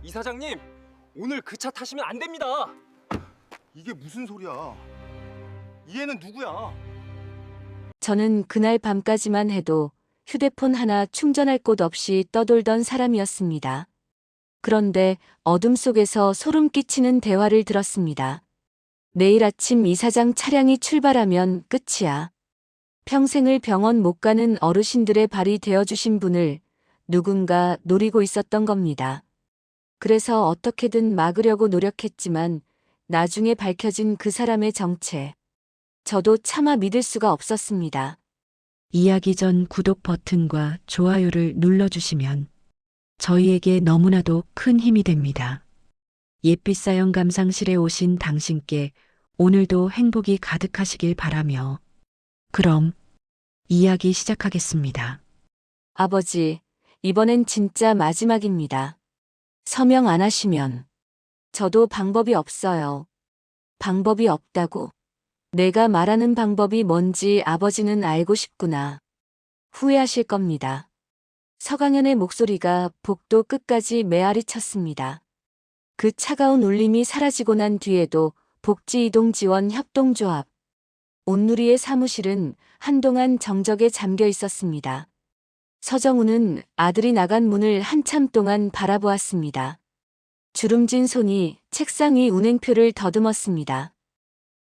이사장님, 오늘 그 차 타시면 안 됩니다. 이게 무슨 소리야? 이 애는 누구야? 저는 그날 밤까지만 해도 휴대폰 하나 충전할 곳 없이 떠돌던 사람이었습니다. 그런데 어둠 속에서 소름 끼치는 대화를 들었습니다. 내일 아침 이사장 차량이 출발하면 끝이야. 평생을 병원 못 가는 어르신들의 발이 되어주신 분을 누군가 노리고 있었던 겁니다. 그래서 어떻게든 막으려고 노력했지만 나중에 밝혀진 그 사람의 정체. 저도 차마 믿을 수가 없었습니다. 이야기 전 구독 버튼과 좋아요를 눌러주시면 저희에게 너무나도 큰 힘이 됩니다. 예빛 사연 감상실에 오신 당신께 오늘도 행복이 가득하시길 바라며 그럼 이야기 시작하겠습니다. 아버지, 이번엔 진짜 마지막입니다. 서명 안 하시면. 저도 방법이 없어요. 방법이 없다고. 내가 말하는 방법이 뭔지 아버지는 알고 싶구나. 후회하실 겁니다. 서강현의 목소리가 복도 끝까지 메아리 쳤습니다. 그 차가운 울림이 사라지고 난 뒤에도 복지이동지원협동조합 온누리의 사무실은 한동안 정적에 잠겨 있었습니다. 서정우는 아들이 나간 문을 한참 동안 바라보았습니다. 주름진 손이 책상 위 운행표를 더듬었습니다.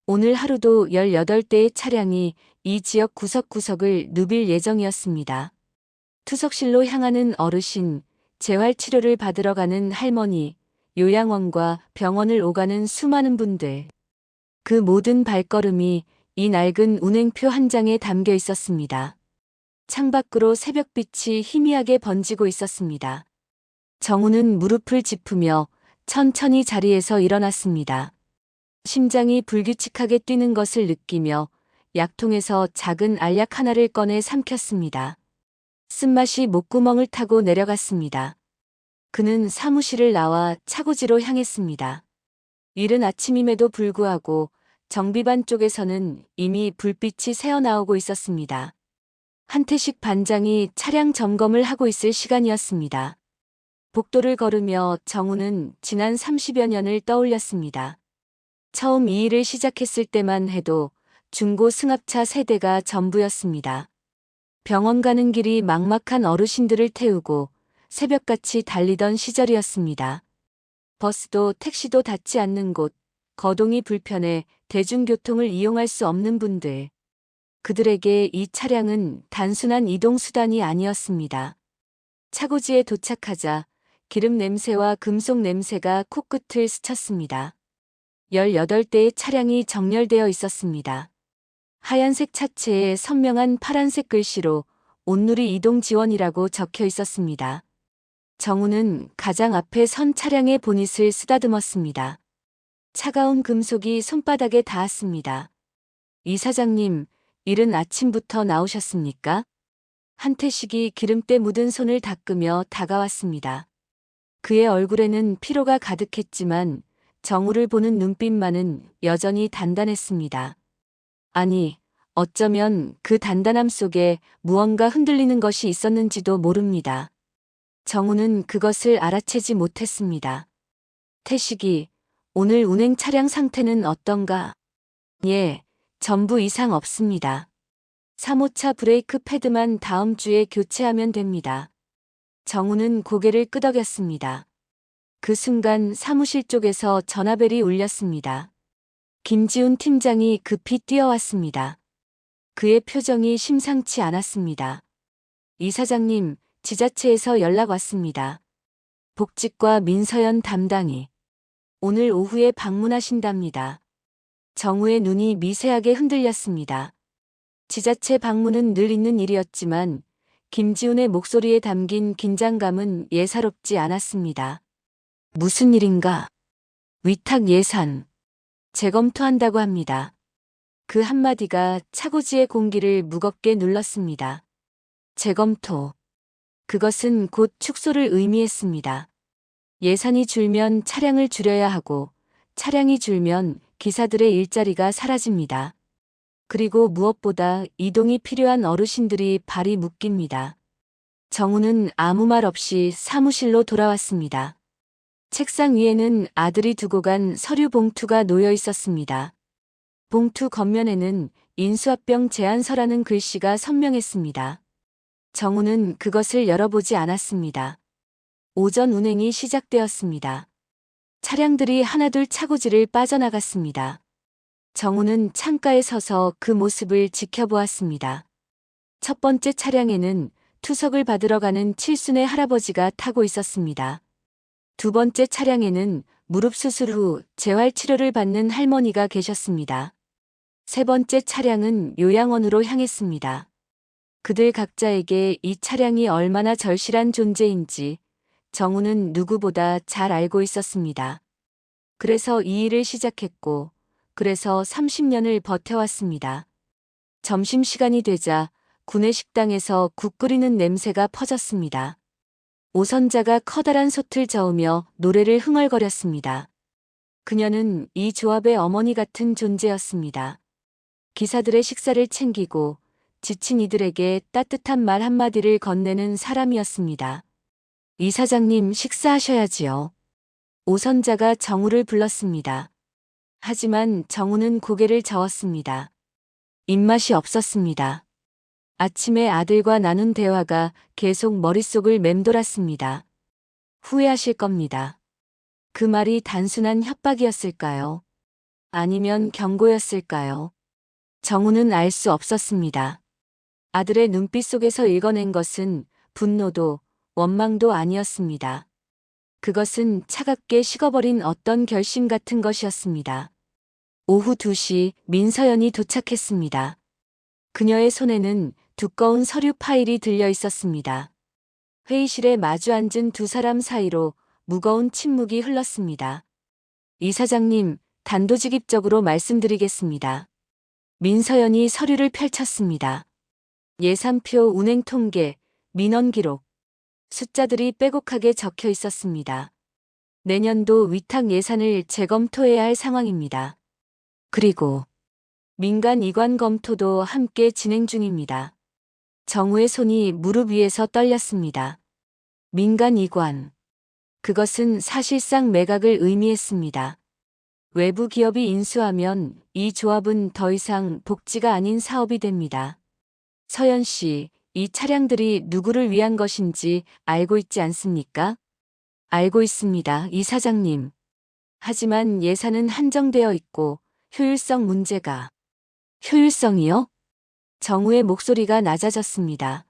오늘 하루도 18대의 차량이 이 지역 구석구석을 누빌 예정이었습니다. 투석실로 향하는 어르신, 재활치료를 받으러 가는 할머니, 요양원과 병원을 오가는 수많은 분들. 그 모든 발걸음이 이 낡은 운행표 한 장에 담겨 있었습니다. 창밖으로 새벽빛이 희미하게 번지고 있었습니다. 정우는 무릎을 짚으며 천천히 자리에서 일어났습니다. 심장이 불규칙하게 뛰는 것을 느끼며 약통에서 작은 알약 하나를 꺼내 삼켰습니다. 쓴맛이 목구멍을 타고 내려갔습니다. 그는 사무실을 나와 차고지로 향했습니다. 이른 아침임에도 불구하고 정비반 쪽에서는 이미 불빛이 새어나오고 있었습니다. 한태식 반장이 차량 점검을 하고 있을 시간이었습니다. 복도를 걸으며 정우는 지난 30여 년을 떠올렸습니다. 처음 이 일을 시작했을 때만 해도 중고 승합차 세대가 전부였습니다. 병원 가는 길이 막막한 어르신들을 태우고 새벽같이 달리던 시절이었습니다. 버스도 택시도 닿지 않는 곳, 거동이 불편해 대중교통을 이용할 수 없는 분들. 그들에게 이 차량은 단순한 이동수단이 아니었습니다. 차고지에 도착하자 기름 냄새와 금속 냄새가 코끝을 스쳤습니다. 18대의 차량이 정렬되어 있었습니다. 하얀색 차체에 선명한 파란색 글씨로 온누리 이동 지원이라고 적혀 있었습니다. 정우는 가장 앞에 선 차량의 보닛을 쓰다듬었습니다. 차가운 금속이 손바닥에 닿았습니다. 이사장님, 이른 아침부터 나오셨습니까? 한태식이 기름때 묻은 손을 닦으며 다가왔습니다. 그의 얼굴에는 피로가 가득했지만 정우를 보는 눈빛만은 여전히 단단했습니다. 아니, 어쩌면 그 단단함 속에 무언가 흔들리는 것이 있었는지도 모릅니다. 정우는 그것을 알아채지 못했습니다. 태식이, 오늘 운행 차량 상태는 어떤가? 예, 전부 이상 없습니다. 3호차 브레이크 패드만 다음 주에 교체하면 됩니다. 정우는 고개를 끄덕였습니다. 그 순간 사무실 쪽에서 전화벨이 울렸습니다. 김지훈 팀장이 급히 뛰어왔습니다. 그의 표정이 심상치 않았습니다. 이사장님, 지자체에서 연락 왔습니다. 복직과 민서연 담당이 오늘 오후에 방문하신답니다. 정우의 눈이 미세하게 흔들렸습니다. 지자체 방문은 늘 있는 일이었지만 김지훈의 목소리에 담긴 긴장감은 예사롭지 않았습니다. 무슨 일인가? 위탁 예산. 재검토한다고 합니다. 그 한마디가 차고지의 공기를 무겁게 눌렀습니다. 재검토. 그것은 곧 축소를 의미했습니다. 예산이 줄면 차량을 줄여야 하고 차량이 줄면 기사들의 일자리가 사라집니다. 그리고 무엇보다 이동이 필요한 어르신들이 발이 묶입니다. 정우는 아무 말 없이 사무실로 돌아왔습니다. 책상 위에는 아들이 두고 간 서류 봉투가 놓여 있었습니다. 봉투 겉면에는 인수합병 제안서라는 글씨가 선명했습니다. 정우는 그것을 열어보지 않았습니다. 오전 운행이 시작되었습니다. 차량들이 하나둘 차고지를 빠져나갔습니다. 정우는 창가에 서서 그 모습을 지켜보았습니다. 첫 번째 차량에는 투석을 받으러 가는 칠순의 할아버지가 타고 있었습니다. 두 번째 차량에는 무릎 수술 후 재활치료를 받는 할머니가 계셨습니다. 세 번째 차량은 요양원으로 향했습니다. 그들 각자에게 이 차량이 얼마나 절실한 존재인지 정우는 누구보다 잘 알고 있었습니다. 그래서 이 일을 시작했고, 그래서 30년을 버텨왔습니다. 점심시간이 되자 구내식당에서 국 끓이는 냄새가 퍼졌습니다. 오선자가 커다란 솥을 저으며 노래를 흥얼거렸습니다. 그녀는 이 조합의 어머니 같은 존재였습니다. 기사들의 식사를 챙기고 지친 이들에게 따뜻한 말 한마디를 건네는 사람이었습니다. 이사장님, 식사하셔야지요. 오선자가 정우를 불렀습니다. 하지만 정우는 고개를 저었습니다. 입맛이 없었습니다. 아침에 아들과 나눈 대화가 계속 머릿속을 맴돌았습니다. 후회하실 겁니다. 그 말이 단순한 협박이었을까요? 아니면 경고였을까요? 정우는 알 수 없었습니다. 아들의 눈빛 속에서 읽어낸 것은 분노도 원망도 아니었습니다. 그것은 차갑게 식어버린 어떤 결심 같은 것이었습니다. 오후 2시 민서연이 도착했습니다. 그녀의 손에는 두꺼운 서류 파일이 들려 있었습니다. 회의실에 마주 앉은 두 사람 사이로 무거운 침묵이 흘렀습니다. 이사장님, 단도직입적으로 말씀드리겠습니다. 민서연이 서류를 펼쳤습니다. 예산표, 운행 통계, 민원 기록. 숫자들이 빼곡하게 적혀 있었습니다. 내년도 위탁 예산을 재검토해야 할 상황입니다. 그리고 민간 이관 검토도 함께 진행 중입니다. 정우의 손이 무릎 위에서 떨렸습니다. 민간 이관. 그것은 사실상 매각을 의미했습니다. 외부 기업이 인수하면 이 조합은 더 이상 복지가 아닌 사업이 됩니다. 서연 씨, 이 차량들이 누구를 위한 것인지 알고 있지 않습니까? 알고 있습니다, 이사장님. 하지만 예산은 한정되어 있고 효율성 문제가. 효율성이요? 정우의 목소리가 낮아졌습니다.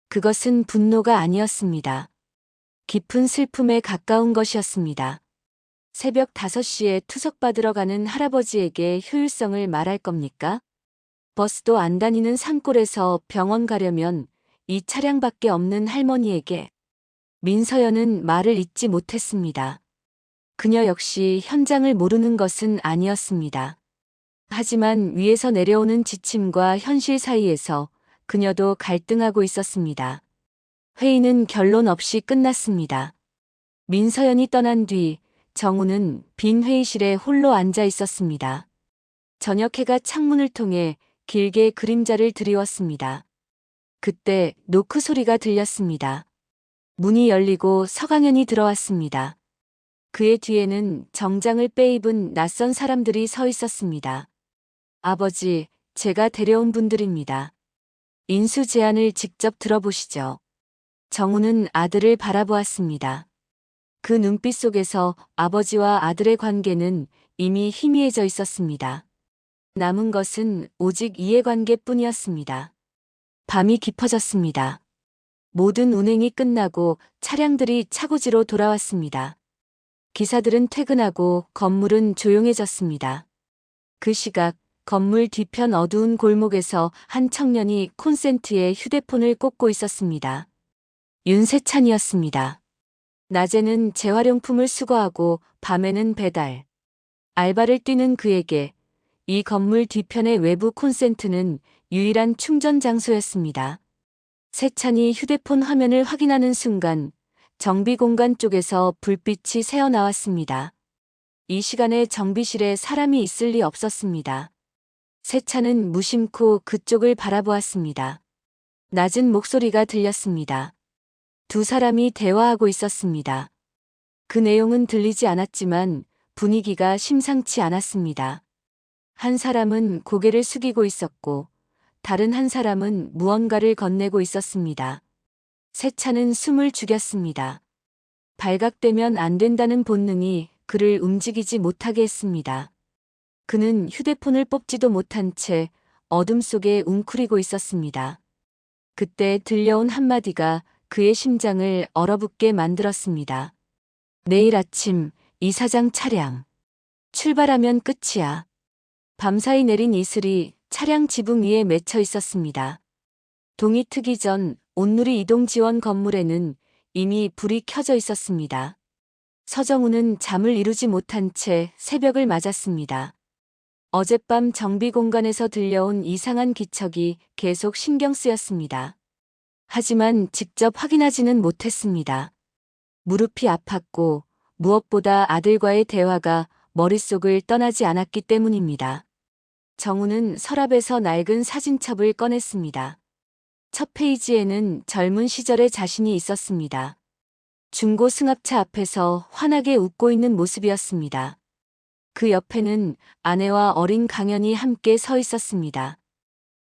그것은 분노가 아니었습니다. 깊은 슬픔에 가까운 것이었습니다. 새벽 5시에 투석받으러 가는 할아버지에게 효율성을 말할 겁니까? 버스도 안 다니는 산골에서 병원 가려면 이 차량밖에 없는 할머니에게. 민서연은 말을 잇지 못했습니다. 그녀 역시 현장을 모르는 것은 아니었습니다. 하지만 위에서 내려오는 지침과 현실 사이에서 그녀도 갈등하고 있었습니다. 회의는 결론 없이 끝났습니다. 민서연이 떠난 뒤 정우는 빈 회의실에 홀로 앉아 있었습니다. 저녁 해가 창문을 통해 길게 그림자를 드리웠습니다. 그때 노크 소리가 들렸습니다. 문이 열리고 서강현이 들어왔습니다. 그의 뒤에는 정장을 빼입은 낯선 사람들이 서 있었습니다. 아버지, 제가 데려온 분들입니다. 인수 제안을 직접 들어보시죠. 정우는 아들을 바라보았습니다. 그 눈빛 속에서 아버지와 아들의 관계는 이미 희미해져 있었습니다. 남은 것은 오직 이해관계뿐이었습니다. 밤이 깊어졌습니다. 모든 운행이 끝나고 차량들이 차고지로 돌아왔습니다. 기사들은 퇴근하고 건물은 조용해졌습니다. 그 시각 건물 뒤편 어두운 골목에서 한 청년이 콘센트에 휴대폰을 꽂고 있었습니다. 윤세찬이었습니다. 낮에는 재활용품을 수거하고 밤에는 배달. 알바를 뛰는 그에게 이 건물 뒤편의 외부 콘센트는 유일한 충전 장소였습니다. 세찬이 휴대폰 화면을 확인하는 순간 정비 공간 쪽에서 불빛이 새어나왔습니다. 이 시간에 정비실에 사람이 있을 리 없었습니다. 세찬은 무심코 그쪽을 바라보았습니다. 낮은 목소리가 들렸습니다. 두 사람이 대화하고 있었습니다. 그 내용은 들리지 않았지만 분위기가 심상치 않았습니다. 한 사람은 고개를 숙이고 있었고 다른 한 사람은 무언가를 건네고 있었습니다. 새 차는 숨을 죽였습니다. 발각되면 안 된다는 본능이 그를 움직이지 못하게 했습니다. 그는 휴대폰을 뽑지도 못한 채 어둠 속에 웅크리고 있었습니다. 그때 들려온 한마디가 그의 심장을 얼어붙게 만들었습니다. 내일 아침 이사장 차량. 출발하면 끝이야. 밤사이 내린 이슬이 차량 지붕 위에 맺혀 있었습니다. 동이 트기 전 온누리 이동 지원 건물에는 이미 불이 켜져 있었습니다. 서정우는 잠을 이루지 못한 채 새벽을 맞았습니다. 어젯밤 정비 공간에서 들려온 이상한 기척이 계속 신경 쓰였습니다. 하지만 직접 확인하지는 못했습니다. 무릎이 아팠고 무엇보다 아들과의 대화가 머릿속을 떠나지 않았기 때문입니다. 정우는 서랍에서 낡은 사진첩을 꺼냈습니다. 첫 페이지에는 젊은 시절의 자신이 있었습니다. 중고 승합차 앞에서 환하게 웃고 있는 모습이었습니다. 그 옆에는 아내와 어린 강연이 함께 서 있었습니다.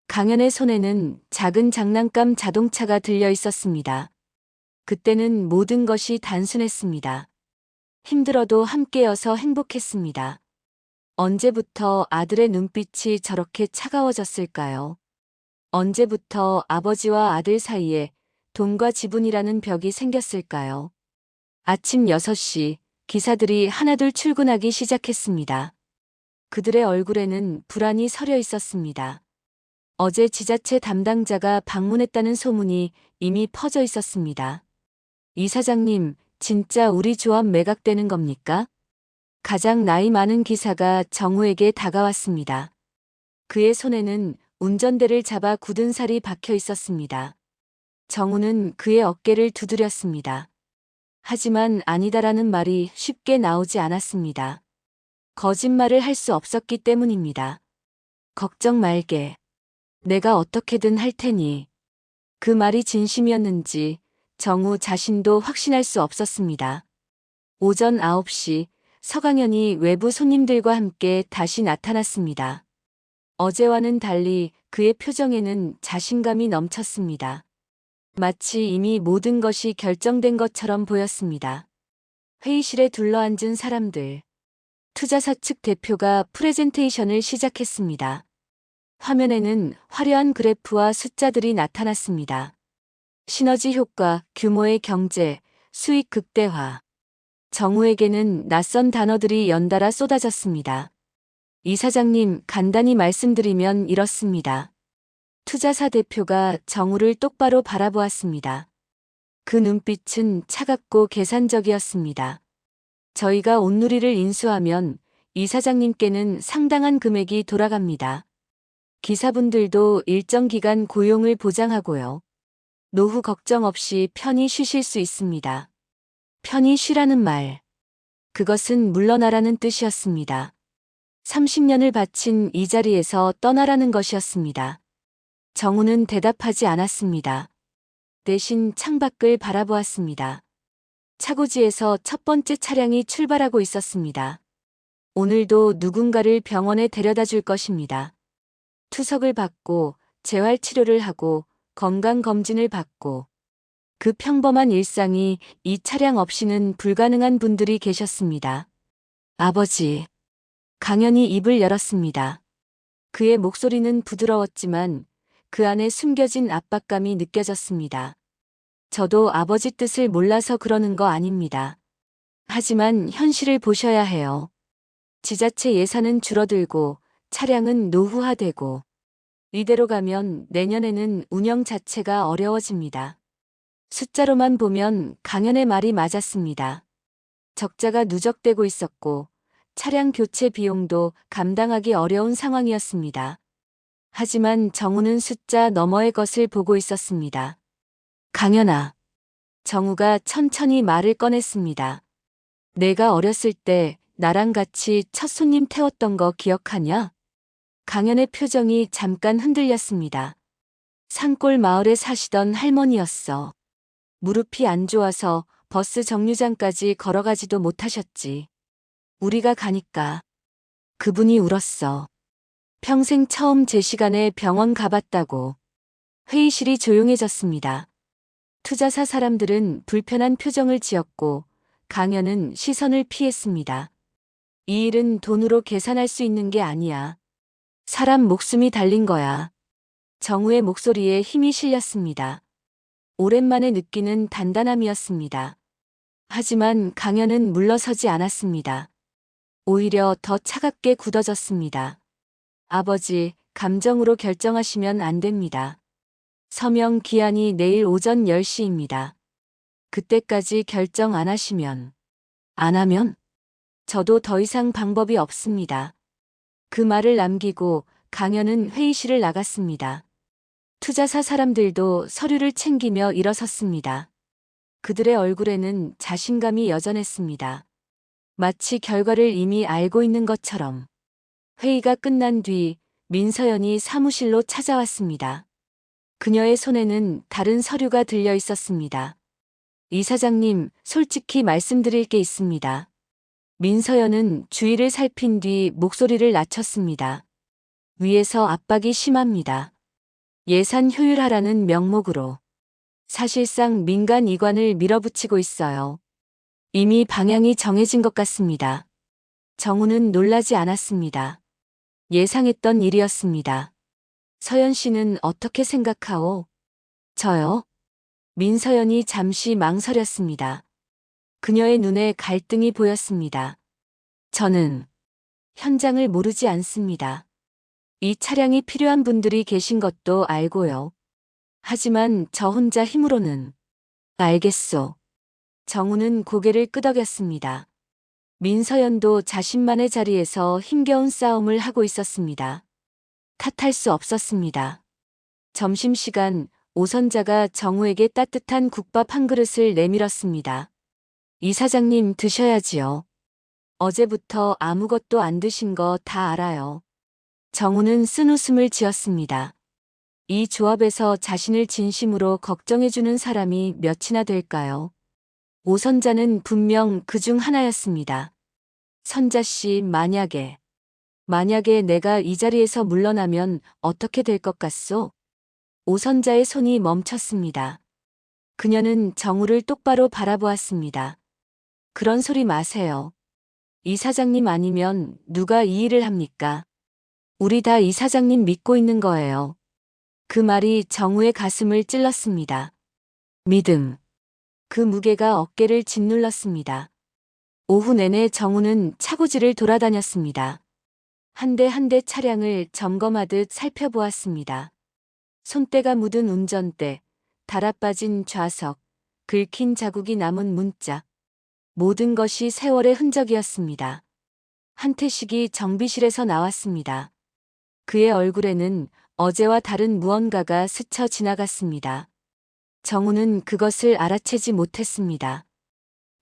강연의 손에는 작은 장난감 자동차가 들려 있었습니다. 그때는 모든 것이 단순했습니다. 힘들어도 함께여서 행복했습니다. 언제부터 아들의 눈빛이 저렇게 차가워졌을까요? 언제부터 아버지와 아들 사이에 돈과 지분이라는 벽이 생겼을까요? 아침 6시 기사들이 하나둘 출근하기 시작했습니다. 그들의 얼굴에는 불안이 서려 있었습니다. 어제 지자체 담당자가 방문했다는 소문이 이미 퍼져 있었습니다. 이사장님, 진짜 우리 조합 매각되는 겁니까? 가장 나이 많은 기사가 정우에게 다가왔습니다. 그의 손에는 운전대를 잡아 굳은 살이 박혀 있었습니다. 정우는 그의 어깨를 두드렸습니다. 하지만 아니다라는 말이 쉽게 나오지 않았습니다. 거짓말을 할 수 없었기 때문입니다. 걱정 말게. 내가 어떻게든 할 테니. 그 말이 진심이었는지 정우 자신도 확신할 수 없었습니다. 오전 9시 서강현이 외부 손님들과 함께 다시 나타났습니다. 어제와는 달리 그의 표정에는 자신감이 넘쳤습니다. 마치 이미 모든 것이 결정된 것처럼 보였습니다. 회의실에 둘러앉은 사람들. 투자사 측 대표가 프레젠테이션을 시작했습니다. 화면에는 화려한 그래프와 숫자들이 나타났습니다. 시너지 효과, 규모의 경제, 수익 극대화. 정우에게는 낯선 단어들이 연달아 쏟아졌습니다. 이사장님, 간단히 말씀드리면 이렇습니다. 투자사 대표가 정우를 똑바로 바라보았습니다. 그 눈빛은 차갑고 계산적이었습니다. 저희가 온누리를 인수하면 이사장님께는 상당한 금액이 돌아갑니다. 기사분들도 일정 기간 고용을 보장하고요. 노후 걱정 없이 편히 쉬실 수 있습니다. 편히 쉬라는 말. 그것은 물러나라는 뜻이었습니다. 30년을 바친 이 자리에서 떠나라는 것이었습니다. 정우는 대답하지 않았습니다. 대신 창밖을 바라보았습니다. 차고지에서 첫 번째 차량이 출발하고 있었습니다. 오늘도 누군가를 병원에 데려다 줄 것입니다. 투석을 받고 재활치료를 하고 건강검진을 받고 그 평범한 일상이 이 차량 없이는 불가능한 분들이 계셨습니다. 아버지. 강연이 입을 열었습니다. 그의 목소리는 부드러웠지만 그 안에 숨겨진 압박감이 느껴졌습니다. 저도 아버지 뜻을 몰라서 그러는 거 아닙니다. 하지만 현실을 보셔야 해요. 지자체 예산은 줄어들고 차량은 노후화되고 이대로 가면 내년에는 운영 자체가 어려워집니다. 숫자로만 보면 강연의 말이 맞았습니다. 적자가 누적되고 있었고 차량 교체 비용도 감당하기 어려운 상황이었습니다. 하지만 정우는 숫자 너머의 것을 보고 있었습니다. 강연아. 정우가 천천히 말을 꺼냈습니다. 내가 어렸을 때 나랑 같이 첫 손님 태웠던 거 기억하냐? 강연의 표정이 잠깐 흔들렸습니다. 산골 마을에 사시던 할머니였어. 무릎이 안 좋아서 버스 정류장까지 걸어가지도 못하셨지. 우리가 가니까. 그분이 울었어. 평생 처음 제 시간에 병원 가봤다고. 회의실이 조용해졌습니다. 투자사 사람들은 불편한 표정을 지었고 강연은 시선을 피했습니다. 이 일은 돈으로 계산할 수 있는 게 아니야. 사람 목숨이 달린 거야. 정우의 목소리에 힘이 실렸습니다. 오랜만에 느끼는 단단함이었습니다. 하지만 강연은 물러서지 않았습니다. 오히려 더 차갑게 굳어졌습니다. 아버지, 감정으로 결정하시면 안 됩니다. 서명 기한이 내일 오전 10시입니다. 그때까지 결정 안 하시면, 안 하면? 저도 더 이상 방법이 없습니다. 그 말을 남기고 강연은 회의실을 나갔습니다. 투자사 사람들도 서류를 챙기며 일어섰습니다. 그들의 얼굴에는 자신감이 여전했습니다. 마치 결과를 이미 알고 있는 것처럼. 회의가 끝난 뒤 민서연이 사무실로 찾아왔습니다. 그녀의 손에는 다른 서류가 들려 있었습니다. 이사장님, 솔직히 말씀드릴 게 있습니다. 민서연은 주위를 살핀 뒤 목소리를 낮췄습니다. 위에서 압박이 심합니다. 예산 효율화라는 명목으로. 사실상 민간 이관을 밀어붙이고 있어요. 이미 방향이 정해진 것 같습니다. 정우는 놀라지 않았습니다. 예상했던 일이었습니다. 서연 씨는 어떻게 생각하오? 저요? 민서연이 잠시 망설였습니다. 그녀의 눈에 갈등이 보였습니다. 저는 현장을 모르지 않습니다. 이 차량이 필요한 분들이 계신 것도 알고요. 하지만 저 혼자 힘으로는. 알겠소. 정우는 고개를 끄덕였습니다. 민서연도 자신만의 자리에서 힘겨운 싸움을 하고 있었습니다. 탓할 수 없었습니다. 점심시간 오선자가 정우에게 따뜻한 국밥 한 그릇을 내밀었습니다. 이사장님 드셔야지요. 어제부터 아무것도 안 드신 거 다 알아요. 정우는 쓴웃음을 지었습니다. 이 조합에서 자신을 진심으로 걱정해주는 사람이 몇이나 될까요? 오선자는 분명 그중 하나였습니다. 선자씨, 만약에 내가 이 자리에서 물러나면 어떻게 될 것 같소? 오선자의 손이 멈췄습니다. 그녀는 정우를 똑바로 바라보았습니다. 그런 소리 마세요. 이사장님 아니면 누가 이 일을 합니까? 우리 다 이사장님 믿고 있는 거예요. 그 말이 정우의 가슴을 찔렀습니다. 믿음. 그 무게가 어깨를 짓눌렀습니다. 오후 내내 정우는 차고지를 돌아다녔습니다. 한 대 한 대 차량을 점검하듯 살펴보았습니다. 손때가 묻은 운전대, 달아빠진 좌석, 긁힌 자국이 남은 문짝. 모든 것이 세월의 흔적이었습니다. 한태식이 정비실에서 나왔습니다. 그의 얼굴에는 어제와 다른 무언가가 스쳐 지나갔습니다. 정우는 그것을 알아채지 못했습니다.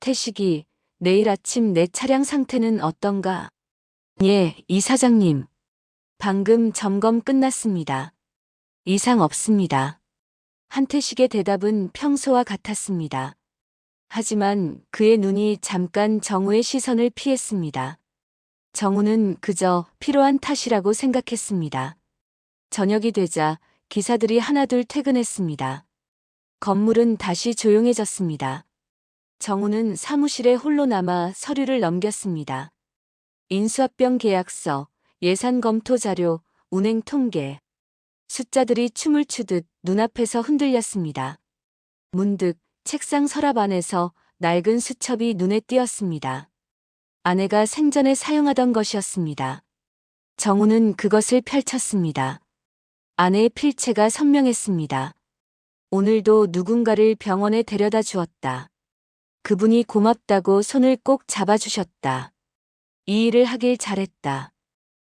태식이, 내일 아침 내 차량 상태는 어떤가? 예, 이사장님. 방금 점검 끝났습니다. 이상 없습니다. 한태식의 대답은 평소와 같았습니다. 하지만 그의 눈이 잠깐 정우의 시선을 피했습니다. 정우는 그저 피로한 탓이라고 생각했습니다. 저녁이 되자 기사들이 하나둘 퇴근했습니다. 건물은 다시 조용해졌습니다. 정우는 사무실에 홀로 남아 서류를 넘겼습니다. 인수합병 계약서, 예산 검토 자료, 운행 통계. 숫자들이 춤을 추듯 눈앞에서 흔들렸습니다. 문득 책상 서랍 안에서 낡은 수첩이 눈에 띄었습니다. 아내가 생전에 사용하던 것이었습니다. 정우는 그것을 펼쳤습니다. 아내의 필체가 선명했습니다. 오늘도 누군가를 병원에 데려다 주었다. 그분이 고맙다고 손을 꼭 잡아주셨다. 이 일을 하길 잘했다.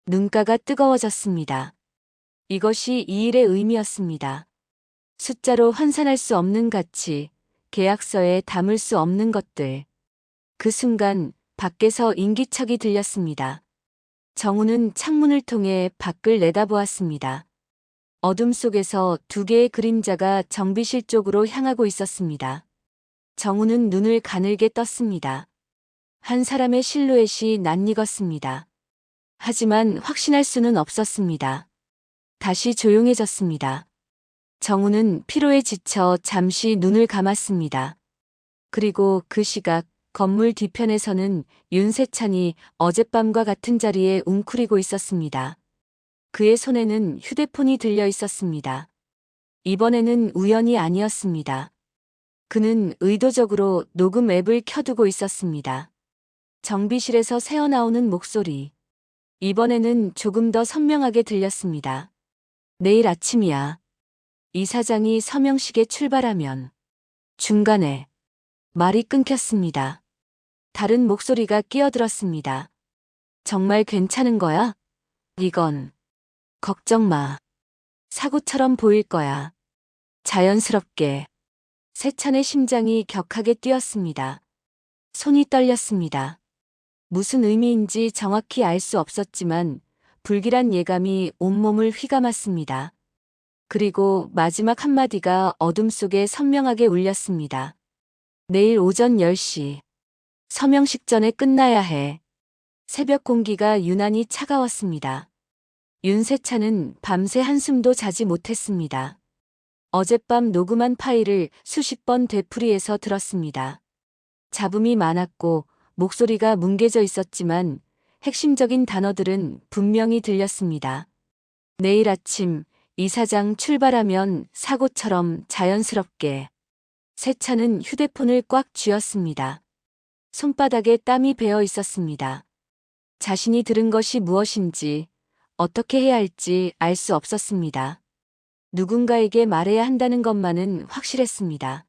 눈가가 뜨거워졌습니다. 이것이 이 일의 의미였습니다. 숫자로 환산할 수 없는 가치, 계약서에 담을 수 없는 것들. 그 순간 밖에서 인기척이 들렸습니다. 정우는 창문을 통해 밖을 내다보았습니다. 어둠 속에서 두 개의 그림자가 정비실 쪽으로 향하고 있었습니다. 정우는 눈을 가늘게 떴습니다. 한 사람의 실루엣이 낯익었습니다. 하지만 확신할 수는 없었습니다. 다시 조용해졌습니다. 정우는 피로에 지쳐 잠시 눈을 감았습니다. 그리고 그 시각 건물 뒤편에서는 윤세찬이 어젯밤과 같은 자리에 웅크리고 있었습니다. 그의 손에는 휴대폰이 들려 있었습니다. 이번에는 우연이 아니었습니다. 그는 의도적으로 녹음 앱을 켜두고 있었습니다. 정비실에서 새어나오는 목소리. 이번에는 조금 더 선명하게 들렸습니다. 내일 아침이야. 이사장이 서명식에 출발하면. 중간에 말이 끊겼습니다. 다른 목소리가 끼어들었습니다. 정말 괜찮은 거야? 이건 걱정 마. 사고처럼 보일 거야. 자연스럽게. 세찬의 심장이 격하게 뛰었습니다. 손이 떨렸습니다. 무슨 의미인지 정확히 알 수 없었지만 불길한 예감이 온몸을 휘감았습니다. 그리고 마지막 한마디가 어둠 속에 선명하게 울렸습니다. 내일 오전 10시. 서명식 전에 끝나야 해. 새벽 공기가 유난히 차가웠습니다. 윤세찬은 밤새 한숨도 자지 못했습니다. 어젯밤 녹음한 파일을 수십 번 되풀이해서 들었습니다. 잡음이 많았고 목소리가 뭉개져 있었지만 핵심적인 단어들은 분명히 들렸습니다. 내일 아침 이사장 출발하면 사고처럼 자연스럽게. 세찬은 휴대폰을 꽉 쥐었습니다. 손바닥에 땀이 배어 있었습니다. 자신이 들은 것이 무엇인지 어떻게 해야 할지 알 수 없었습니다. 누군가에게 말해야 한다는 것만은 확실했습니다.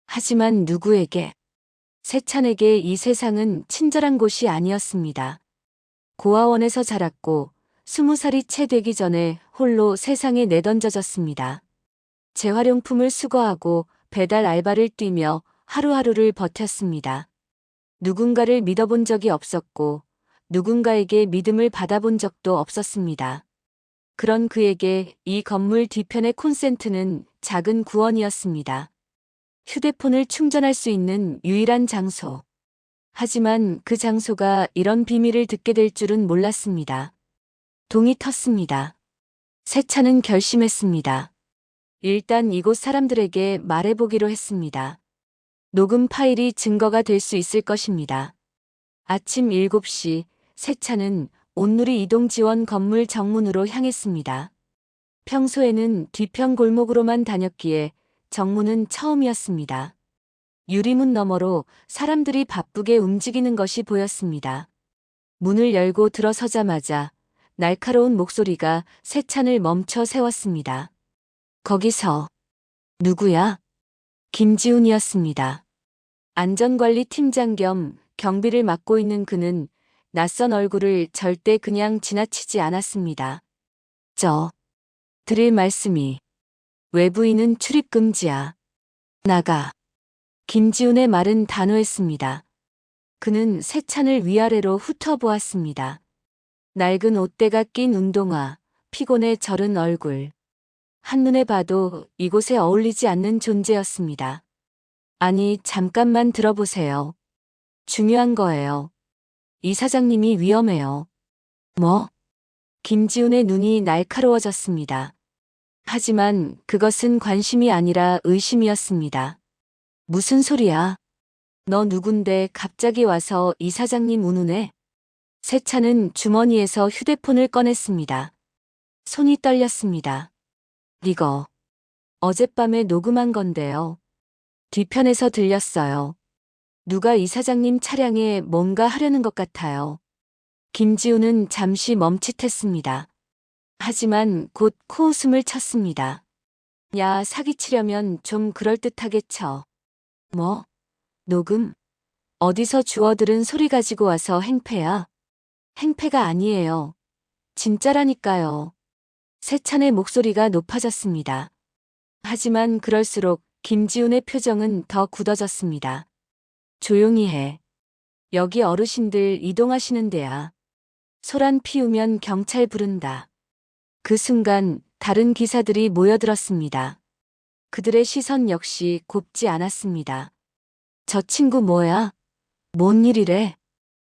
하지만 누구에게? 세찬에게 이 세상은 친절한 곳이 아니었습니다. 고아원에서 자랐고 20살이 채 되기 전에 홀로 세상에 내던져졌습니다. 재활용품을 수거하고 배달 알바를 뛰며 하루하루를 버텼습니다. 누군가를 믿어본 적이 없었고 누군가에게 믿음을 받아본 적도 없었습니다. 그런 그에게 이 건물 뒤편의 콘센트는 작은 구원이었습니다. 휴대폰을 충전할 수 있는 유일한 장소. 하지만 그 장소가 이런 비밀을 듣게 될 줄은 몰랐습니다. 동이 텄습니다. 세찬은 결심했습니다. 일단 이곳 사람들에게 말해보기로 했습니다. 녹음 파일이 증거가 될 수 있을 것입니다. 아침 7시 세찬은 온누리 이동지원 건물 정문으로 향했습니다. 평소에는 뒤편 골목으로만 다녔기에 정문은 처음이었습니다. 유리문 너머로 사람들이 바쁘게 움직이는 것이 보였습니다. 문을 열고 들어서자마자 날카로운 목소리가 세찬을 멈춰 세웠습니다. 거기서. 누구야? 김지훈이었습니다. 안전관리 팀장 겸 경비를 맡고 있는 그는 낯선 얼굴을 절대 그냥 지나치지 않았습니다. 드릴 말씀이. 외부인은 출입 금지야. 나가. 김지훈의 말은 단호했습니다. 그는 세찬을 위아래로 훑어보았습니다. 낡은 옷대가 낀 운동화, 피곤에 절은 얼굴. 한눈에 봐도 이곳에 어울리지 않는 존재였습니다. 아니, 잠깐만 들어보세요. 중요한 거예요. 이 사장님이 위험해요. 뭐? 김지훈의 눈이 날카로워졌습니다. 하지만 그것은 관심이 아니라 의심이었습니다. 무슨 소리야? 너 누군데 갑자기 와서 이 사장님 운운해? 세찬은 주머니에서 휴대폰을 꺼냈습니다. 손이 떨렸습니다. 이거 어젯밤에 녹음한 건데요. 뒤편에서 들렸어요. 누가 이 사장님 차량에 뭔가 하려는 것 같아요. 김지훈은 잠시 멈칫했습니다. 하지만 곧 코웃음을 쳤습니다. 야, 사기치려면 좀 그럴듯하게 쳐. 뭐? 녹음? 어디서 주워들은 소리 가지고 와서 행패야? 행패가 아니에요. 진짜라니까요. 세찬의 목소리가 높아졌습니다. 하지만 그럴수록 김지훈의 표정은 더 굳어졌습니다. 조용히 해. 여기 어르신들 이동하시는 데야. 소란 피우면 경찰 부른다. 그 순간 다른 기사들이 모여들었습니다. 그들의 시선 역시 곱지 않았습니다. 저 친구 뭐야? 뭔 일이래?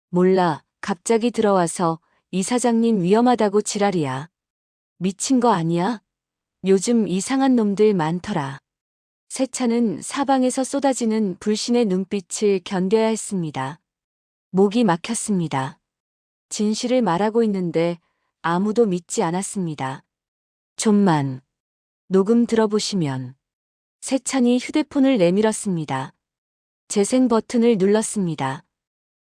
몰라. 갑자기 들어와서 이사장님 위험하다고 지랄이야. 미친 거 아니야? 요즘 이상한 놈들 많더라. 세찬은 사방에서 쏟아지는 불신의 눈빛을 견뎌야 했습니다. 목이 막혔습니다. 진실을 말하고 있는데 아무도 믿지 않았습니다. 좀만. 녹음 들어보시면. 세찬이 휴대폰을 내밀었습니다. 재생 버튼을 눌렀습니다.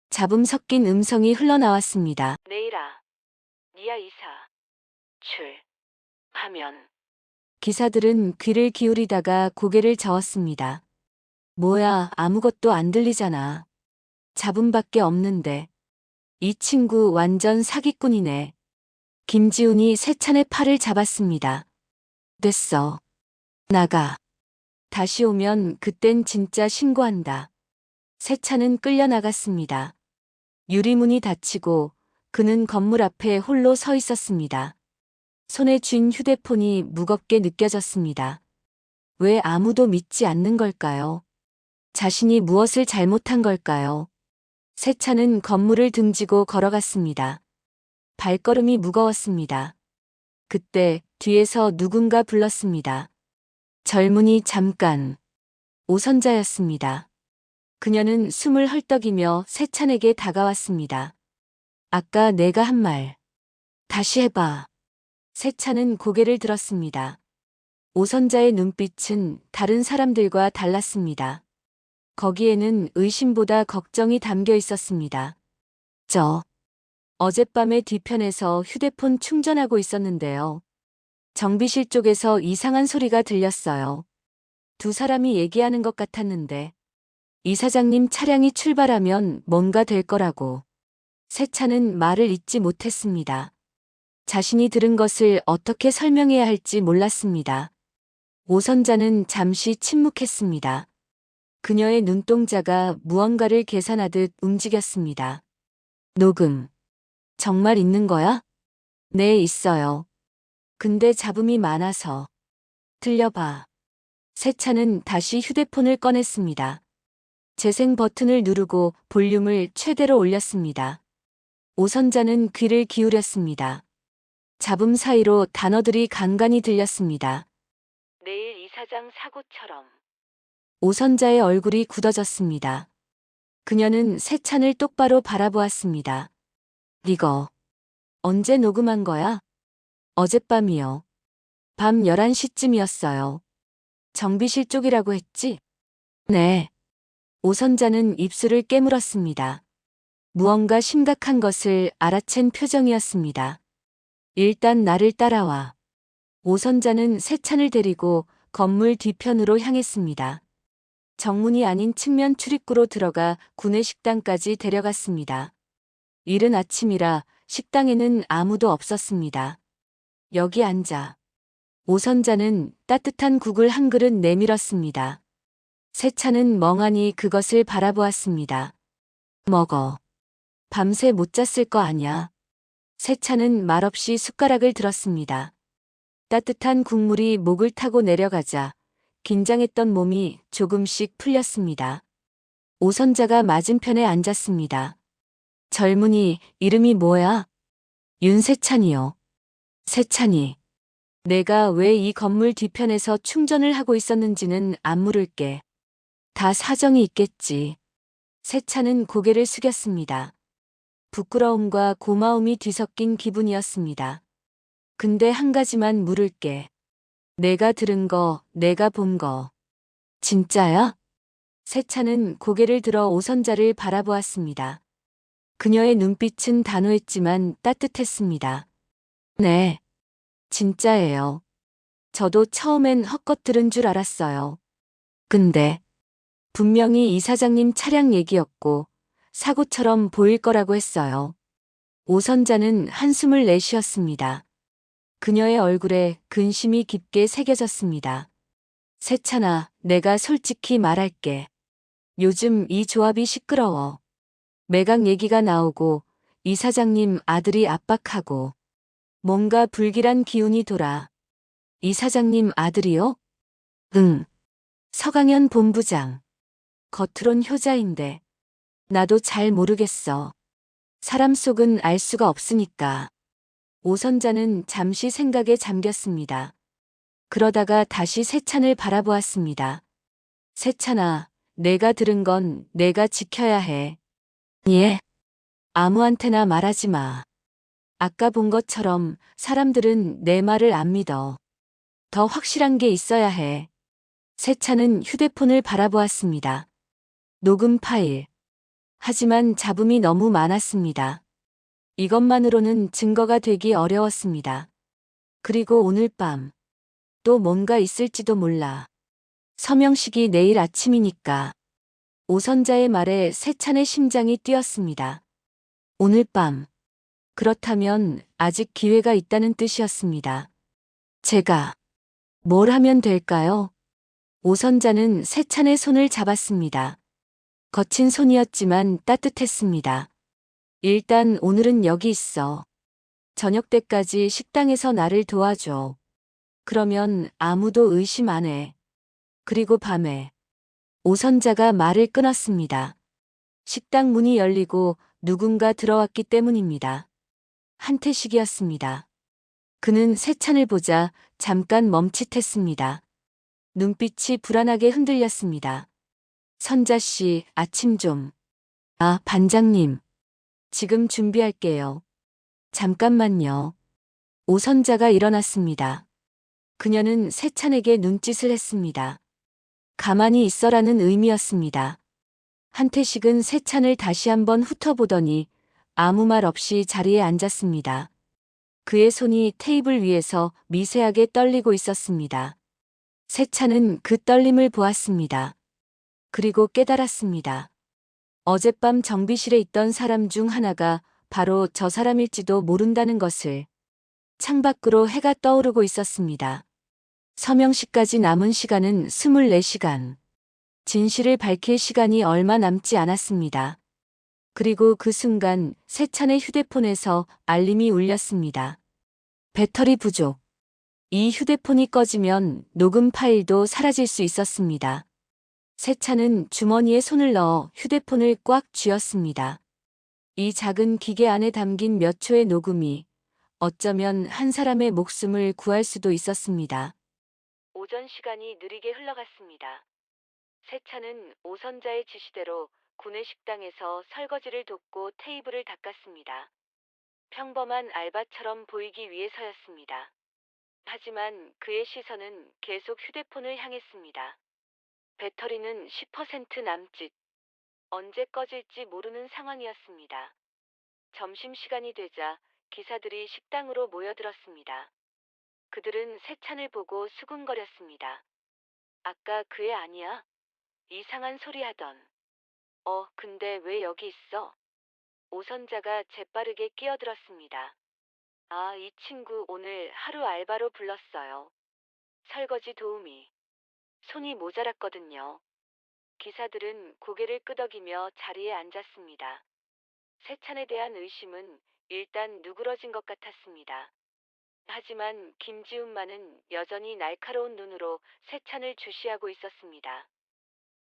잡음 섞인 음성이 흘러나왔습니다. 내일아. 니야 이사. 출. 하면. 기사들은 귀를 기울이다가 고개를 저었습니다. 뭐야, 아무것도 안 들리잖아. 잡음밖에 없는데. 이 친구 완전 사기꾼이네. 김지훈이 세찬의 팔을 잡았습니다. 됐어. 나가. 다시 오면 그땐 진짜 신고한다. 세찬은 끌려나갔습니다. 유리문이 닫히고 그는 건물 앞에 홀로 서 있었습니다. 손에 쥔 휴대폰이 무겁게 느껴졌습니다. 왜 아무도 믿지 않는 걸까요? 자신이 무엇을 잘못한 걸까요? 세찬은 건물을 등지고 걸어갔습니다. 발걸음이 무거웠습니다. 그때 뒤에서 누군가 불렀습니다. 젊은이 잠깐. 오선자였습니다. 그녀는 숨을 헐떡이며 세찬에게 다가왔습니다. 아까 내가 한 말. 다시 해봐. 세찬은 고개를 들었습니다. 오선자의 눈빛은 다른 사람들과 달랐습니다. 거기에는 의심보다 걱정이 담겨 있었습니다. 어젯밤에 뒤편에서 휴대폰 충전하고 있었는데요. 정비실 쪽에서 이상한 소리가 들렸어요. 두 사람이 얘기하는 것 같았는데 이사장님 차량이 출발하면 뭔가 될 거라고. 세찬은 말을 잇지 못했습니다. 자신이 들은 것을 어떻게 설명해야 할지 몰랐습니다. 오선자는 잠시 침묵했습니다. 그녀의 눈동자가 무언가를 계산하듯 움직였습니다. 녹음. 정말 있는 거야? 네, 있어요. 근데 잡음이 많아서. 들려봐. 세찬은 다시 휴대폰을 꺼냈습니다. 재생 버튼을 누르고 볼륨을 최대로 올렸습니다. 오선자는 귀를 기울였습니다. 잡음 사이로 단어들이 간간히 들렸습니다. 내일 이사장 사고처럼. 오선자의 얼굴이 굳어졌습니다. 그녀는 세찬을 똑바로 바라보았습니다. 이거 언제 녹음한 거야? 어젯밤이요. 밤 11시쯤이었어요. 정비실 쪽이라고 했지? 네. 오선자는 입술을 깨물었습니다. 무언가 심각한 것을 알아챈 표정이었습니다. 일단 나를 따라와. 오선자는 세찬을 데리고 건물 뒤편으로 향했습니다. 정문이 아닌 측면 출입구로 들어가 구내식당까지 데려갔습니다. 이른 아침이라 식당에는 아무도 없었습니다. 여기 앉아. 오선자는 따뜻한 국을 한 그릇 내밀었습니다. 세찬은 멍하니 그것을 바라보았습니다. 먹어. 밤새 못 잤을 거 아냐. 세찬은 말없이 숟가락을 들었습니다. 따뜻한 국물이 목을 타고 내려가자 긴장했던 몸이 조금씩 풀렸습니다. 오선자가 맞은편에 앉았습니다. 젊은이, 이름이 뭐야? 윤세찬이요. 세찬이. 내가 왜 이 건물 뒤편에서 충전을 하고 있었는지는 안 물을게. 다 사정이 있겠지. 세찬은 고개를 숙였습니다. 부끄러움과 고마움이 뒤섞인 기분이었습니다. 근데 한 가지만 물을게. 내가 들은 거, 내가 본 거. 진짜야? 세찬은 고개를 들어 오선자를 바라보았습니다. 그녀의 눈빛은 단호했지만 따뜻했습니다. 네. 진짜예요. 저도 처음엔 헛것 들은 줄 알았어요. 근데 분명히 이사장님 차량 얘기였고 사고처럼 보일 거라고 했어요. 오선자는 한숨을 내쉬었습니다. 그녀의 얼굴에 근심이 깊게 새겨졌습니다. 세찬아, 내가 솔직히 말할게. 요즘 이 조합이 시끄러워. 매각 얘기가 나오고 이사장님 아들이 압박하고 뭔가 불길한 기운이 돌아. 이사장님 아들이요? 응. 서강현 본부장. 겉으론 효자인데 나도 잘 모르겠어. 사람 속은 알 수가 없으니까. 오선자는 잠시 생각에 잠겼습니다. 그러다가 다시 세찬을 바라보았습니다. 세찬아, 내가 들은 건 내가 지켜야 해. 예. 아무한테나 말하지 마. 아까 본 것처럼 사람들은 내 말을 안 믿어. 더 확실한 게 있어야 해. 세찬은 휴대폰을 바라보았습니다. 녹음 파일. 하지만 잡음이 너무 많았습니다. 이것만으로는 증거가 되기 어려웠습니다. 그리고 오늘 밤 또 뭔가 있을지도 몰라. 서명식이 내일 아침이니까. 오선자의 말에 세찬의 심장이 뛰었습니다. 오늘 밤. 그렇다면 아직 기회가 있다는 뜻이었습니다. 제가 뭘 하면 될까요? 오선자는 세찬의 손을 잡았습니다. 거친 손이었지만 따뜻했습니다. 일단 오늘은 여기 있어. 저녁 때까지 식당에서 나를 도와줘. 그러면 아무도 의심 안 해. 그리고 밤에 오선자가 말을 끊었습니다. 식당 문이 열리고 누군가 들어왔기 때문입니다. 한태식이었습니다. 그는 세찬을 보자 잠깐 멈칫했습니다. 눈빛이 불안하게 흔들렸습니다. 선자 씨, 아침 좀. 아, 반장님. 지금 준비할게요. 잠깐만요. 오선자가 일어났습니다. 그녀는 세찬에게 눈짓을 했습니다. 가만히 있어라는 의미였습니다. 한태식은 세찬을 다시 한번 훑어보더니 아무 말 없이 자리에 앉았습니다. 그의 손이 테이블 위에서 미세하게 떨리고 있었습니다. 세찬은 그 떨림을 보았습니다. 그리고 깨달았습니다. 어젯밤 정비실에 있던 사람 중 하나가 바로 저 사람일지도 모른다는 것을. 창밖으로 해가 떠오르고 있었습니다. 서명식까지 남은 시간은 24시간. 진실을 밝힐 시간이 얼마 남지 않았습니다. 그리고 그 순간 세찬의 휴대폰에서 알림이 울렸습니다. 배터리 부족. 이 휴대폰이 꺼지면 녹음 파일도 사라질 수 있었습니다. 세찬은 주머니에 손을 넣어 휴대폰을 꽉 쥐었습니다. 이 작은 기계 안에 담긴 몇 초의 녹음이 어쩌면 한 사람의 목숨을 구할 수도 있었습니다. 오전 시간이 느리게 흘러갔습니다. 세찬은 오선자의 지시대로 구내식당에서 설거지를 돕고 테이블을 닦았습니다. 평범한 알바처럼 보이기 위해서였습니다. 하지만 그의 시선은 계속 휴대폰을 향했습니다. 배터리는 10% 남짓. 언제 꺼질지 모르는 상황이었습니다. 점심시간이 되자 기사들이 식당으로 모여들었습니다. 그들은 세찬을 보고 수군거렸습니다. 아까 그 애 아니야? 이상한 소리 하던. 근데 왜 여기 있어? 오선자가 재빠르게 끼어들었습니다. 아, 이 친구 오늘 하루 알바로 불렀어요. 설거지 도우미. 손이 모자랐거든요. 기사들은 고개를 끄덕이며 자리에 앉았습니다. 세찬에 대한 의심은 일단 누그러진 것 같았습니다. 하지만 김지훈만은 여전히 날카로운 눈으로 세찬을 주시하고 있었습니다.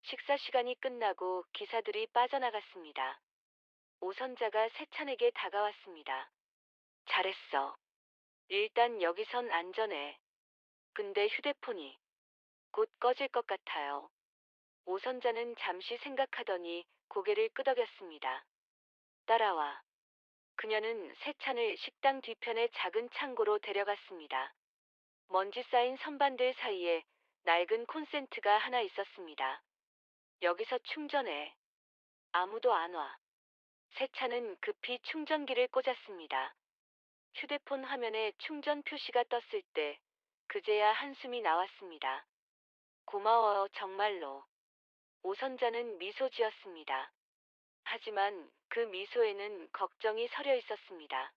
식사 시간이 끝나고 기사들이 빠져나갔습니다. 오선자가 세찬에게 다가왔습니다. 잘했어. 일단 여기선 안전해. 근데 휴대폰이 곧 꺼질 것 같아요. 오선자는 잠시 생각하더니 고개를 끄덕였습니다. 따라와. 그녀는 세찬을 식당 뒤편의 작은 창고로 데려갔습니다. 먼지 쌓인 선반들 사이에 낡은 콘센트가 하나 있었습니다. 여기서 충전해. 아무도 안 와. 세찬은 급히 충전기를 꽂았습니다. 휴대폰 화면에 충전 표시가 떴을 때 그제야 한숨이 나왔습니다. 고마워요, 정말로. 오선자는 미소 지었습니다. 하지만 그 미소에는 걱정이 서려 있었습니다.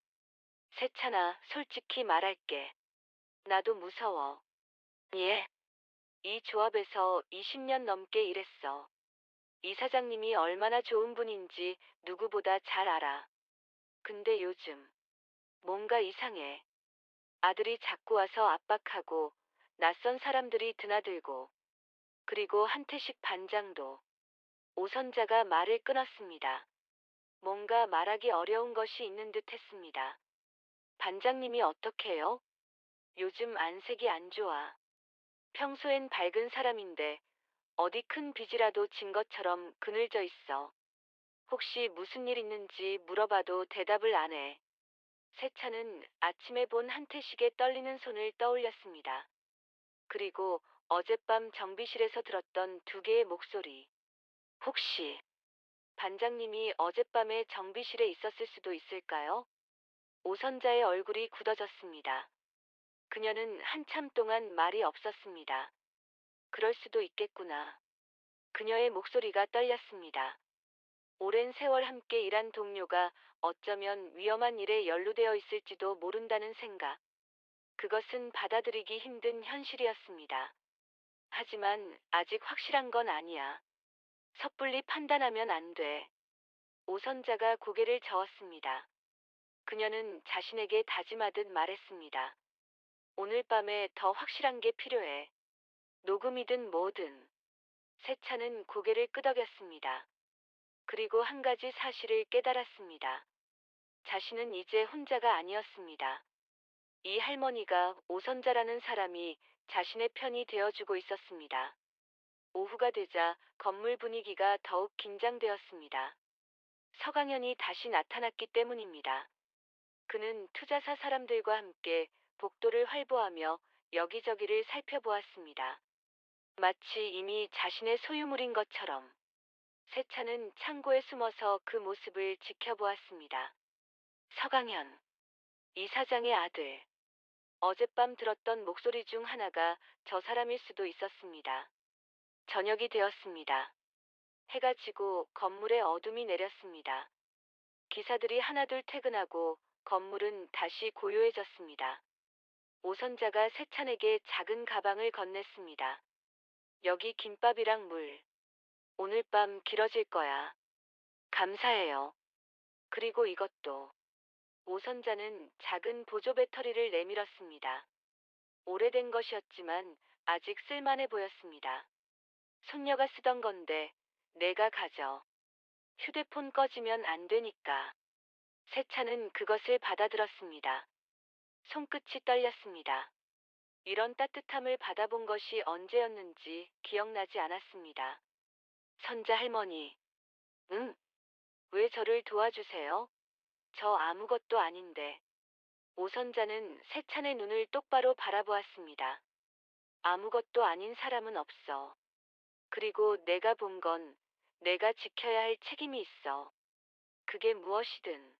세찬아, 솔직히 말할게. 나도 무서워. 예. 이 조합에서 20년 넘게 일했어. 이 사장님이 얼마나 좋은 분인지 누구보다 잘 알아. 근데 요즘 뭔가 이상해. 아들이 자꾸 와서 압박하고 낯선 사람들이 드나들고 그리고 한태식 반장도 오선자가 말을 끊었습니다. 뭔가 말하기 어려운 것이 있는 듯 했습니다. 반장님이 어떡해요? 요즘 안색이 안 좋아. 평소엔 밝은 사람인데 어디 큰 빚이라도 진 것처럼 그늘져 있어. 혹시 무슨 일 있는지 물어봐도 대답을 안 해. 세찬은 아침에 본 한태식의 떨리는 손을 떠올렸습니다. 그리고 어젯밤 정비실에서 들었던 두 개의 목소리. 혹시 반장님이 어젯밤에 정비실에 있었을 수도 있을까요? 오선자의 얼굴이 굳어졌습니다. 그녀는 한참 동안 말이 없었습니다. 그럴 수도 있겠구나. 그녀의 목소리가 떨렸습니다. 오랜 세월 함께 일한 동료가 어쩌면 위험한 일에 연루되어 있을지도 모른다는 생각. 그것은 받아들이기 힘든 현실이었습니다. 하지만 아직 확실한 건 아니야. 섣불리 판단하면 안 돼. 오선자가 고개를 저었습니다. 그녀는 자신에게 다짐하듯 말했습니다. 오늘 밤에 더 확실한 게 필요해. 녹음이든 뭐든. 세찬은 고개를 끄덕였습니다. 그리고 한 가지 사실을 깨달았습니다. 자신은 이제 혼자가 아니었습니다. 이 할머니가 오선자라는 사람이 자신의 편이 되어주고 있었습니다. 오후가 되자 건물 분위기가 더욱 긴장되었습니다. 서강현이 다시 나타났기 때문입니다. 그는 투자사 사람들과 함께 복도를 활보하며 여기저기를 살펴보았습니다. 마치 이미 자신의 소유물인 것처럼. 세찬은 창고에 숨어서 그 모습을 지켜보았습니다. 서강현, 이사장의 아들. 어젯밤 들었던 목소리 중 하나가 저 사람일 수도 있었습니다. 저녁이 되었습니다. 해가 지고 건물에 어둠이 내렸습니다. 기사들이 하나둘 퇴근하고 건물은 다시 고요해졌습니다. 오선자가 세찬에게 작은 가방을 건넸습니다. 여기 김밥이랑 물. 오늘 밤 길어질 거야. 감사해요. 그리고 이것도. 오선자는 작은 보조 배터리를 내밀었습니다. 오래된 것이었지만 아직 쓸만해 보였습니다. 손녀가 쓰던 건데 내가 가져. 휴대폰 꺼지면 안 되니까. 세찬은 그것을 받아들었습니다. 손끝이 떨렸습니다. 이런 따뜻함을 받아본 것이 언제였는지 기억나지 않았습니다. 선자 할머니. 응? 왜 저를 도와주세요? 저 아무것도 아닌데. 오선자는 세찬의 눈을 똑바로 바라보았습니다. 아무것도 아닌 사람은 없어. 그리고 내가 본 건 내가 지켜야 할 책임이 있어. 그게 무엇이든.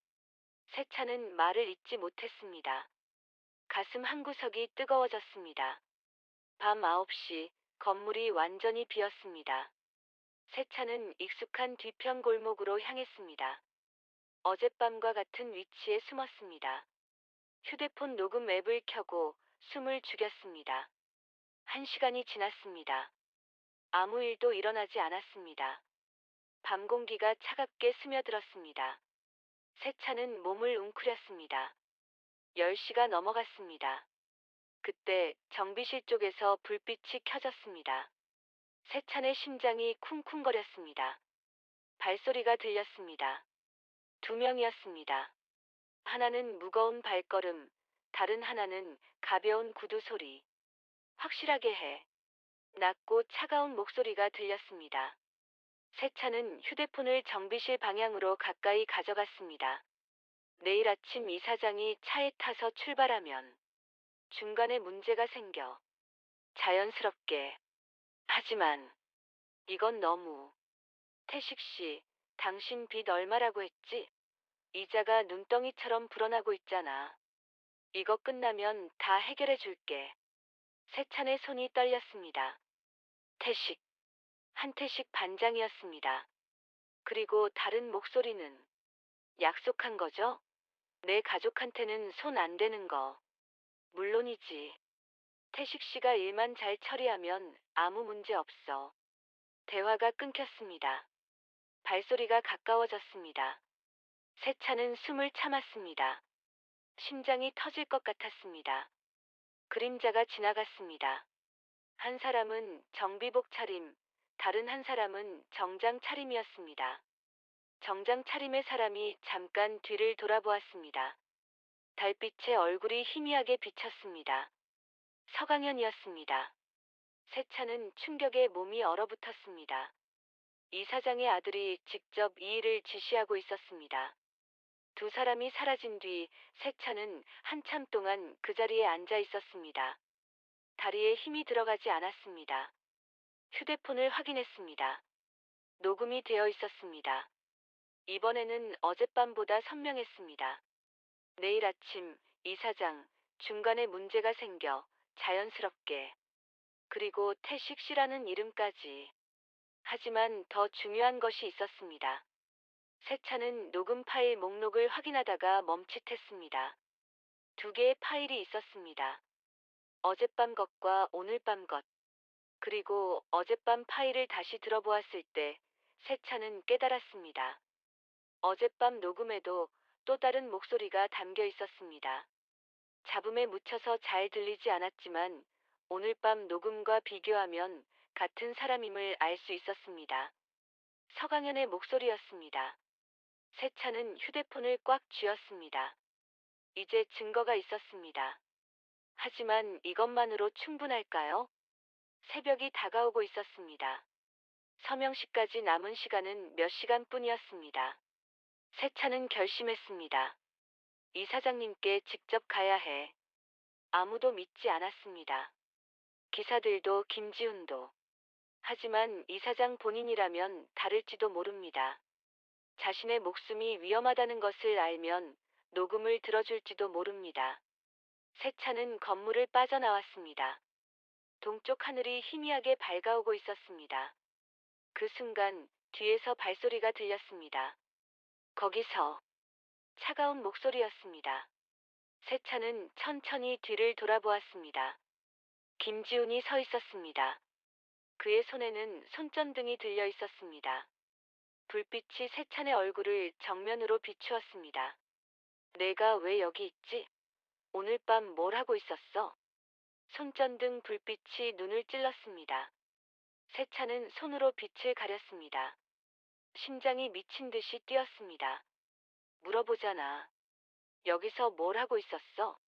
세찬은 말을 잇지 못했습니다. 가슴 한구석이 뜨거워졌습니다. 밤 9시 건물이 완전히 비었습니다. 세찬은 익숙한 뒤편 골목으로 향했습니다. 어젯밤과 같은 위치에 숨었습니다. 휴대폰 녹음 앱을 켜고 숨을 죽였습니다. 1시간이 지났습니다. 아무 일도 일어나지 않았습니다. 밤 공기가 차갑게 스며들었습니다. 세찬은 몸을 웅크렸습니다. 10시가 넘어갔습니다. 그때 정비실 쪽에서 불빛이 켜졌습니다. 세찬의 심장이 쿵쿵거렸습니다. 발소리가 들렸습니다. 두 명이었습니다. 하나는 무거운 발걸음, 다른 하나는 가벼운 구두 소리. 확실하게 해. 낮고 차가운 목소리가 들렸습니다. 세찬은 휴대폰을 정비실 방향으로 가까이 가져갔습니다. 내일 아침 이사장이 차에 타서 출발하면 중간에 문제가 생겨. 자연스럽게. 하지만 이건 너무. 태식 씨, 당신 빚 얼마라고 했지? 이자가 눈덩이처럼 불어나고 있잖아. 이거 끝나면 다 해결해 줄게. 세찬의 손이 떨렸습니다. 태식. 한태식 반장이었습니다. 그리고 다른 목소리는 약속한 거죠? 내 가족한테는 손 안 대는 거. 물론이지. 태식 씨가 일만 잘 처리하면 아무 문제 없어. 대화가 끊겼습니다. 발소리가 가까워졌습니다. 세찬은 숨을 참았습니다. 심장이 터질 것 같았습니다. 그림자가 지나갔습니다. 한 사람은 정비복 차림, 다른 한 사람은 정장 차림이었습니다. 정장 차림의 사람이 잠깐 뒤를 돌아보았습니다. 달빛에 얼굴이 희미하게 비쳤습니다. 서강현이었습니다. 세차는 충격에 몸이 얼어붙었습니다. 이사장의 아들이 직접 이 일을 지시하고 있었습니다. 두 사람이 사라진 뒤 세차는 한참 동안 그 자리에 앉아 있었습니다. 다리에 힘이 들어가지 않았습니다. 휴대폰을 확인했습니다. 녹음이 되어 있었습니다. 이번에는 어젯밤보다 선명했습니다. 내일 아침 이사장 중간에 문제가 생겨 자연스럽게 그리고 태식 씨라는 이름까지. 하지만 더 중요한 것이 있었습니다. 세차는 녹음 파일 목록을 확인하다가 멈칫했습니다. 두 개의 파일이 있었습니다. 어젯밤 것과 오늘 밤 것. 그리고 어젯밤 파일을 다시 들어보았을 때 세차는 깨달았습니다. 어젯밤 녹음에도 또 다른 목소리가 담겨 있었습니다. 잡음에 묻혀서 잘 들리지 않았지만 오늘 밤 녹음과 비교하면 같은 사람임을 알 수 있었습니다. 서강현의 목소리였습니다. 세차는 휴대폰을 꽉 쥐었습니다. 이제 증거가 있었습니다. 하지만 이것만으로 충분할까요? 새벽이 다가오고 있었습니다. 서명식까지 남은 시간은 몇 시간뿐이었습니다. 세차는 결심했습니다. 이사장님께 직접 가야 해. 아무도 믿지 않았습니다. 기사들도 김지훈도. 하지만 이사장 본인이라면 다를지도 모릅니다. 자신의 목숨이 위험하다는 것을 알면 녹음을 들어줄지도 모릅니다. 세차는 건물을 빠져나왔습니다. 동쪽 하늘이 희미하게 밝아오고 있었습니다. 그 순간 뒤에서 발소리가 들렸습니다. 거기서 차가운 목소리였습니다. 세차는 천천히 뒤를 돌아보았습니다. 김지훈이 서 있었습니다. 그의 손에는 손전등이 들려 있었습니다. 불빛이 세찬의 얼굴을 정면으로 비추었습니다. 내가 왜 여기 있지? 오늘 밤 뭘 하고 있었어? 손전등 불빛이 눈을 찔렀습니다. 세찬은 손으로 빛을 가렸습니다. 심장이 미친 듯이 뛰었습니다. 물어보잖아. 여기서 뭘 하고 있었어?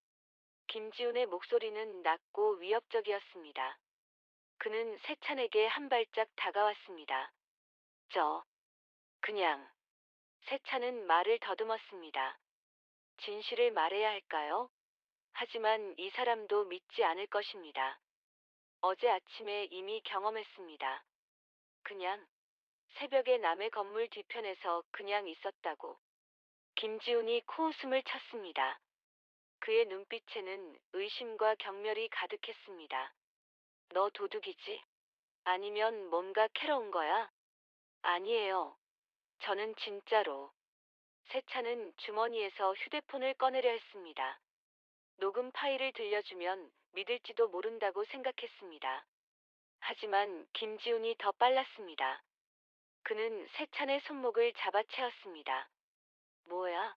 김지훈의 목소리는 낮고 위협적이었습니다. 그는 세찬에게 한 발짝 다가왔습니다. 그냥. 세찬은 말을 더듬었습니다. 진실을 말해야 할까요? 하지만 이 사람도 믿지 않을 것입니다. 어제 아침에 이미 경험했습니다. 그냥. 새벽에 남의 건물 뒤편에서 그냥 있었다고. 김지훈이 코웃음을 쳤습니다. 그의 눈빛에는 의심과 경멸이 가득했습니다. 너 도둑이지? 아니면 뭔가 캐러온 거야? 아니에요. 저는 진짜로. 세차는 주머니에서 휴대폰을 꺼내려 했습니다. 녹음 파일을 들려주면 믿을지도 모른다고 생각했습니다. 하지만 김지훈이 더 빨랐습니다. 그는 세찬의 손목을 잡아채었습니다. 뭐야?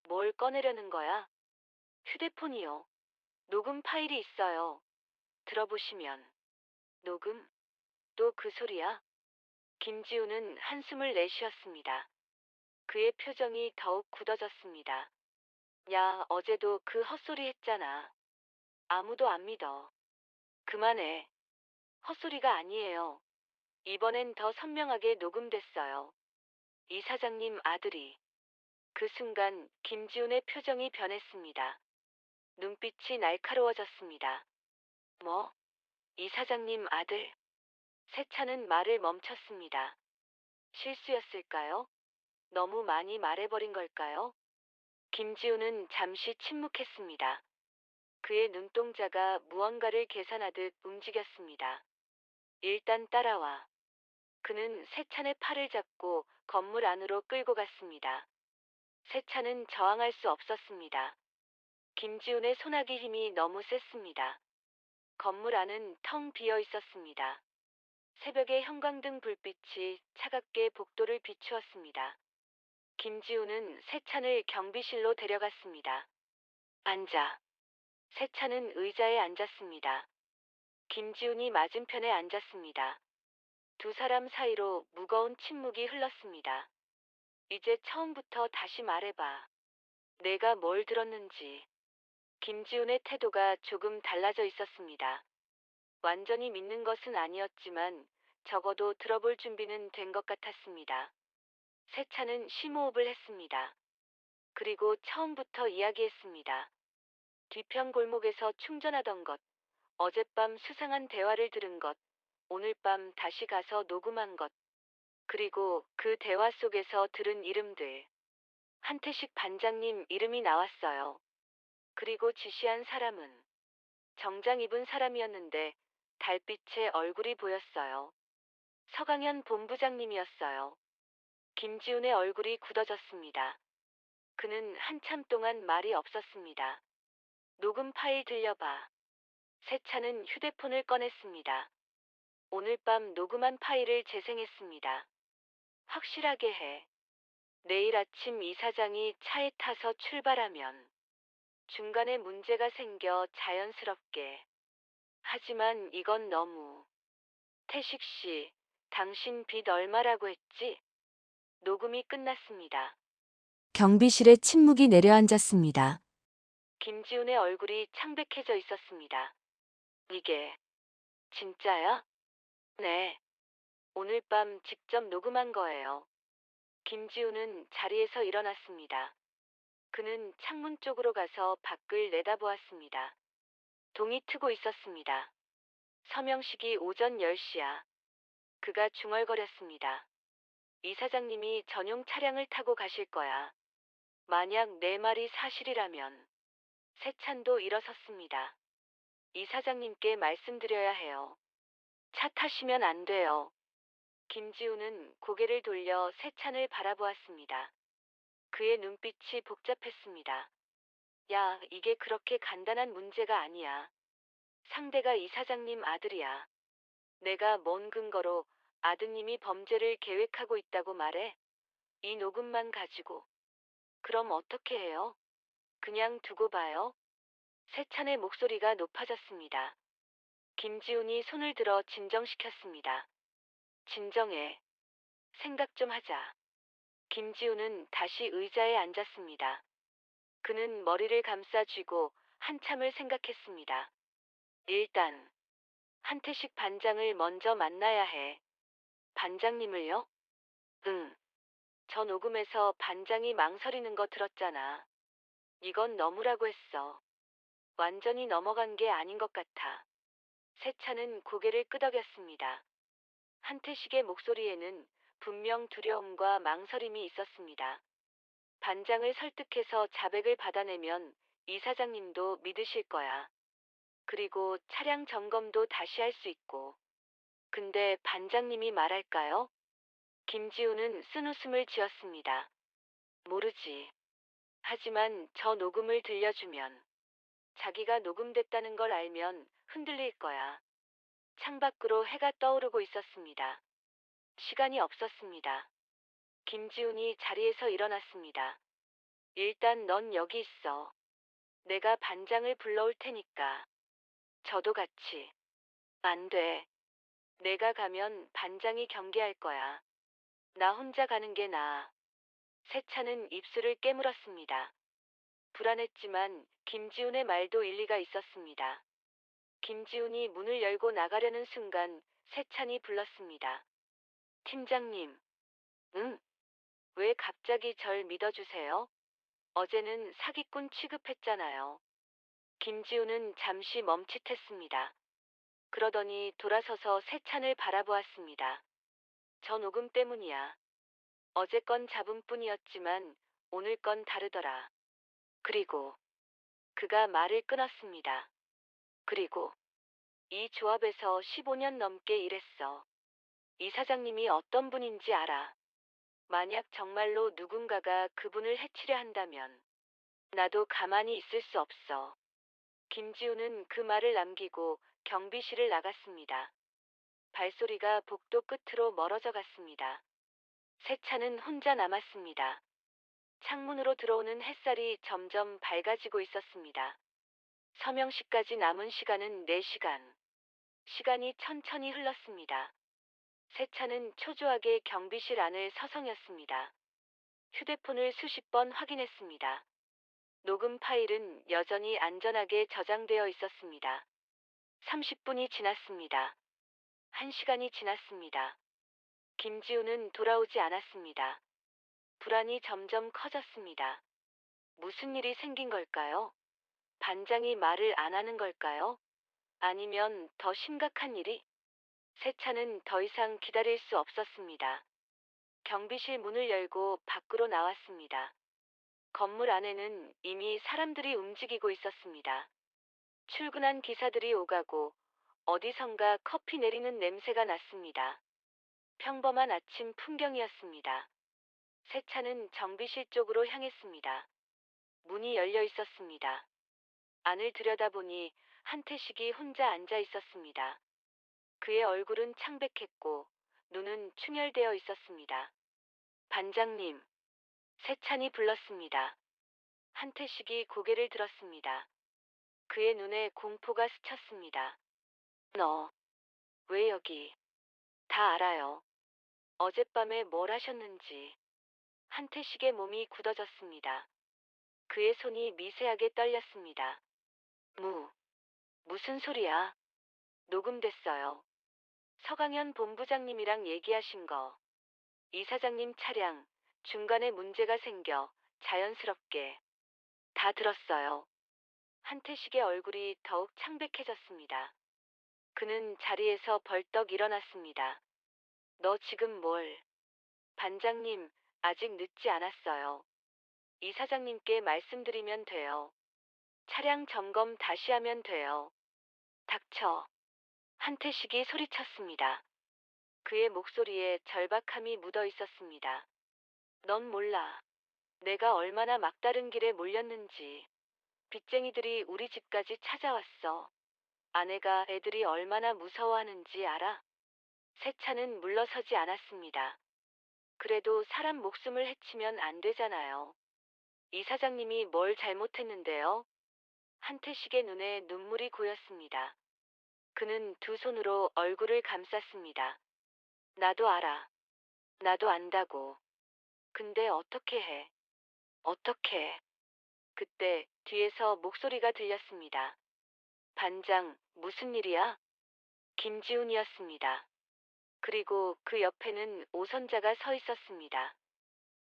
뭘 꺼내려는 거야? 휴대폰이요. 녹음 파일이 있어요. 들어보시면. 녹음? 또 그 소리야? 김지훈은 한숨을 내쉬었습니다. 그의 표정이 더욱 굳어졌습니다. 야, 어제도 그 헛소리 했잖아. 아무도 안 믿어. 그만해. 헛소리가 아니에요. 이번엔 더 선명하게 녹음됐어요. 이사장님 아들이. 그 순간 김지훈의 표정이 변했습니다. 눈빛이 날카로워졌습니다. 뭐? 이사장님 아들? 세차는 말을 멈췄습니다. 실수였을까요? 너무 많이 말해버린 걸까요? 김지훈은 잠시 침묵했습니다. 그의 눈동자가 무언가를 계산하듯 움직였습니다. 일단 따라와. 그는 세찬의 팔을 잡고 건물 안으로 끌고 갔습니다. 세찬은 저항할 수 없었습니다. 김지훈의 손아귀 힘이 너무 셌습니다. 건물 안은 텅 비어 있었습니다. 새벽의 형광등 불빛이 차갑게 복도를 비추었습니다. 김지훈은 세찬을 경비실로 데려갔습니다. 앉아. 세찬은 의자에 앉았습니다. 김지훈이 맞은편에 앉았습니다. 두 사람 사이로 무거운 침묵이 흘렀습니다. 이제 처음부터 다시 말해봐. 내가 뭘 들었는지. 김지훈의 태도가 조금 달라져 있었습니다. 완전히 믿는 것은 아니었지만 적어도 들어볼 준비는 된 것 같았습니다. 세찬은 심호흡을 했습니다. 그리고 처음부터 이야기했습니다. 뒤편 골목에서 충전하던 것, 어젯밤 수상한 대화를 들은 것, 오늘 밤 다시 가서 녹음한 것, 그리고 그 대화 속에서 들은 이름들. 한태식 반장님 이름이 나왔어요. 그리고 지시한 사람은 정장 입은 사람이었는데 달빛에 얼굴이 보였어요. 서강현 본부장님이었어요. 김지훈의 얼굴이 굳어졌습니다. 그는 한참 동안 말이 없었습니다. 녹음 파일 들려봐. 세찬은 휴대폰을 꺼냈습니다. 오늘 밤 녹음한 파일을 재생했습니다. 확실하게 해. 내일 아침 이사장이 차에 타서 출발하면 중간에 문제가 생겨 자연스럽게. 하지만 이건 너무. 태식 씨, 당신 빚 얼마라고 했지? 녹음이 끝났습니다. 경비실에 침묵이 내려앉았습니다. 김지훈의 얼굴이 창백해져 있었습니다. 이게 진짜야? 네. 오늘 밤 직접 녹음한 거예요. 김지훈은 자리에서 일어났습니다. 그는 창문 쪽으로 가서 밖을 내다보았습니다. 동이 트고 있었습니다. 서명식이 오전 10시야. 그가 중얼거렸습니다. 이사장님이 전용 차량을 타고 가실 거야. 만약 내 말이 사실이라면. 세찬도 일어섰습니다. 이사장님께 말씀드려야 해요. 차 타시면 안 돼요. 김지우는 고개를 돌려 세찬을 바라보았습니다. 그의 눈빛이 복잡했습니다. 야, 이게 그렇게 간단한 문제가 아니야. 상대가 이사장님 아들이야. 내가 뭔 근거로 아드님이 범죄를 계획하고 있다고 말해? 이 녹음만 가지고. 그럼 어떻게 해요? 그냥 두고 봐요. 세찬의 목소리가 높아졌습니다. 김지훈이 손을 들어 진정시켰습니다. 진정해. 생각 좀 하자. 김지훈은 다시 의자에 앉았습니다. 그는 머리를 감싸 쥐고 한참을 생각했습니다. 일단 한태식 반장을 먼저 만나야 해. 반장님을요? 응. 저 녹음에서 반장이 망설이는 거 들었잖아. 이건 너무라고 했어. 완전히 넘어간 게 아닌 것 같아. 세찬은 고개를 끄덕였습니다. 한태식의 목소리에는 분명 두려움과 망설임이 있었습니다. 반장을 설득해서 자백을 받아내면 이사장님도 믿으실 거야. 그리고 차량 점검도 다시 할 수 있고. 근데 반장님이 말할까요? 김지우는 쓴웃음을 지었습니다. 모르지. 하지만 저 녹음을 들려주면 자기가 녹음됐다는 걸 알면 흔들릴 거야. 창밖으로 해가 떠오르고 있었습니다. 시간이 없었습니다. 김지훈이 자리에서 일어났습니다. 일단 넌 여기 있어. 내가 반장을 불러올 테니까. 저도 같이. 안 돼. 내가 가면 반장이 경계할 거야. 나 혼자 가는 게 나아. 세찬은 입술을 깨물었습니다. 불안했지만 김지훈의 말도 일리가 있었습니다. 김지훈이 문을 열고 나가려는 순간 세찬이 불렀습니다. 팀장님. 응? 왜 갑자기 절 믿어주세요? 어제는 사기꾼 취급했잖아요. 김지훈은 잠시 멈칫했습니다. 그러더니 돌아서서 세찬을 바라보았습니다. 저 녹음 때문이야. 어제 건 잡은 뿐이었지만 오늘 건 다르더라. 그리고 그가 말을 끊었습니다. 그리고 이 조합에서 15년 넘게 일했어. 이 사장님이 어떤 분인지 알아. 만약 정말로 누군가가 그분을 해치려 한다면 나도 가만히 있을 수 없어. 김지우는 그 말을 남기고 경비실을 나갔습니다. 발소리가 복도 끝으로 멀어져 갔습니다. 세찬은 혼자 남았습니다. 창문으로 들어오는 햇살이 점점 밝아지고 있었습니다. 서명식까지 남은 시간은 4시간. 시간이 천천히 흘렀습니다. 새 차는 초조하게 경비실 안을 서성였습니다. 휴대폰을 수십 번 확인했습니다. 녹음 파일은 여전히 안전하게 저장되어 있었습니다. 30분이 지났습니다. 1시간이 지났습니다. 김지우는 돌아오지 않았습니다. 불안이 점점 커졌습니다. 무슨 일이 생긴 걸까요? 반장이 말을 안 하는 걸까요? 아니면 더 심각한 일이? 새 차는 더 이상 기다릴 수 없었습니다. 경비실 문을 열고 밖으로 나왔습니다. 건물 안에는 이미 사람들이 움직이고 있었습니다. 출근한 기사들이 오가고 어디선가 커피 내리는 냄새가 났습니다. 평범한 아침 풍경이었습니다. 새 차는 정비실 쪽으로 향했습니다. 문이 열려 있었습니다. 안을 들여다보니 한태식이 혼자 앉아 있었습니다. 그의 얼굴은 창백했고 눈은 충혈되어 있었습니다. 반장님, 세찬이 불렀습니다. 한태식이 고개를 들었습니다. 그의 눈에 공포가 스쳤습니다. 너, 왜 여기? 다 알아요. 어젯밤에 뭘 하셨는지. 한태식의 몸이 굳어졌습니다. 그의 손이 미세하게 떨렸습니다. 무슨 소리야? 녹음됐어요. 서강현 본부장님이랑 얘기하신 거. 이사장님 차량, 중간에 문제가 생겨 자연스럽게. 다 들었어요. 한태식의 얼굴이 더욱 창백해졌습니다. 그는 자리에서 벌떡 일어났습니다. 너 지금 뭘? 반장님, 아직 늦지 않았어요. 이사장님께 말씀드리면 돼요. 차량 점검 다시 하면 돼요. 닥쳐. 한태식이 소리쳤습니다. 그의 목소리에 절박함이 묻어 있었습니다. 넌 몰라. 내가 얼마나 막다른 길에 몰렸는지. 빚쟁이들이 우리 집까지 찾아왔어. 아내가 애들이 얼마나 무서워하는지 알아? 새 차는 물러서지 않았습니다. 그래도 사람 목숨을 해치면 안 되잖아요. 이사장님이 뭘 잘못했는데요? 한태식의 눈에 눈물이 고였습니다. 그는 두 손으로 얼굴을 감쌌습니다. 나도 알아. 나도 안다고. 근데 어떻게 해? 어떻게? 그때 뒤에서 목소리가 들렸습니다. 반장, 무슨 일이야? 김지훈이었습니다. 그리고 그 옆에는 오선자가 서 있었습니다.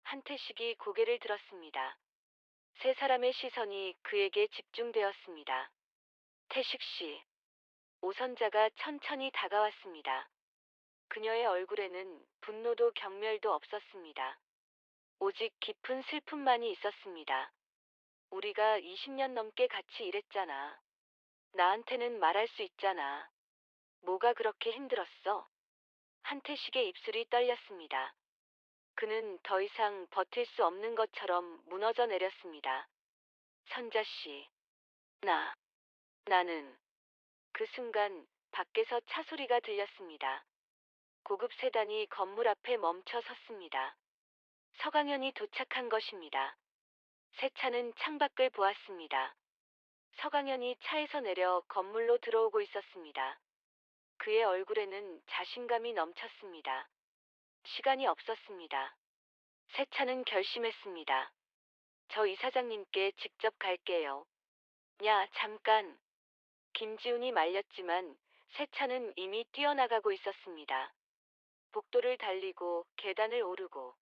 한태식이 고개를 들었습니다. 세 사람의 시선이 그에게 집중되었습니다. 태식 씨. 오선자가 천천히 다가왔습니다. 그녀의 얼굴에는 분노도 경멸도 없었습니다. 오직 깊은 슬픔만이 있었습니다. 우리가 20년 넘게 같이 일했잖아. 나한테는 말할 수 있잖아. 뭐가 그렇게 힘들었어? 한태식의 입술이 떨렸습니다. 그는 더 이상 버틸 수 없는 것처럼 무너져 내렸습니다. 선자 씨. 나는. 그 순간 밖에서 차 소리가 들렸습니다. 고급 세단이 건물 앞에 멈춰 섰습니다. 서강현이 도착한 것입니다. 새 차는 창밖을 보았습니다. 서강현이 차에서 내려 건물로 들어오고 있었습니다. 그의 얼굴에는 자신감이 넘쳤습니다. 시간이 없었습니다. 새 차는 결심했습니다. 저 이사장님께 직접 갈게요. 야, 잠깐. 김지훈이 말렸지만 새 차는 이미 뛰어나가고 있었습니다. 복도를 달리고 계단을 오르고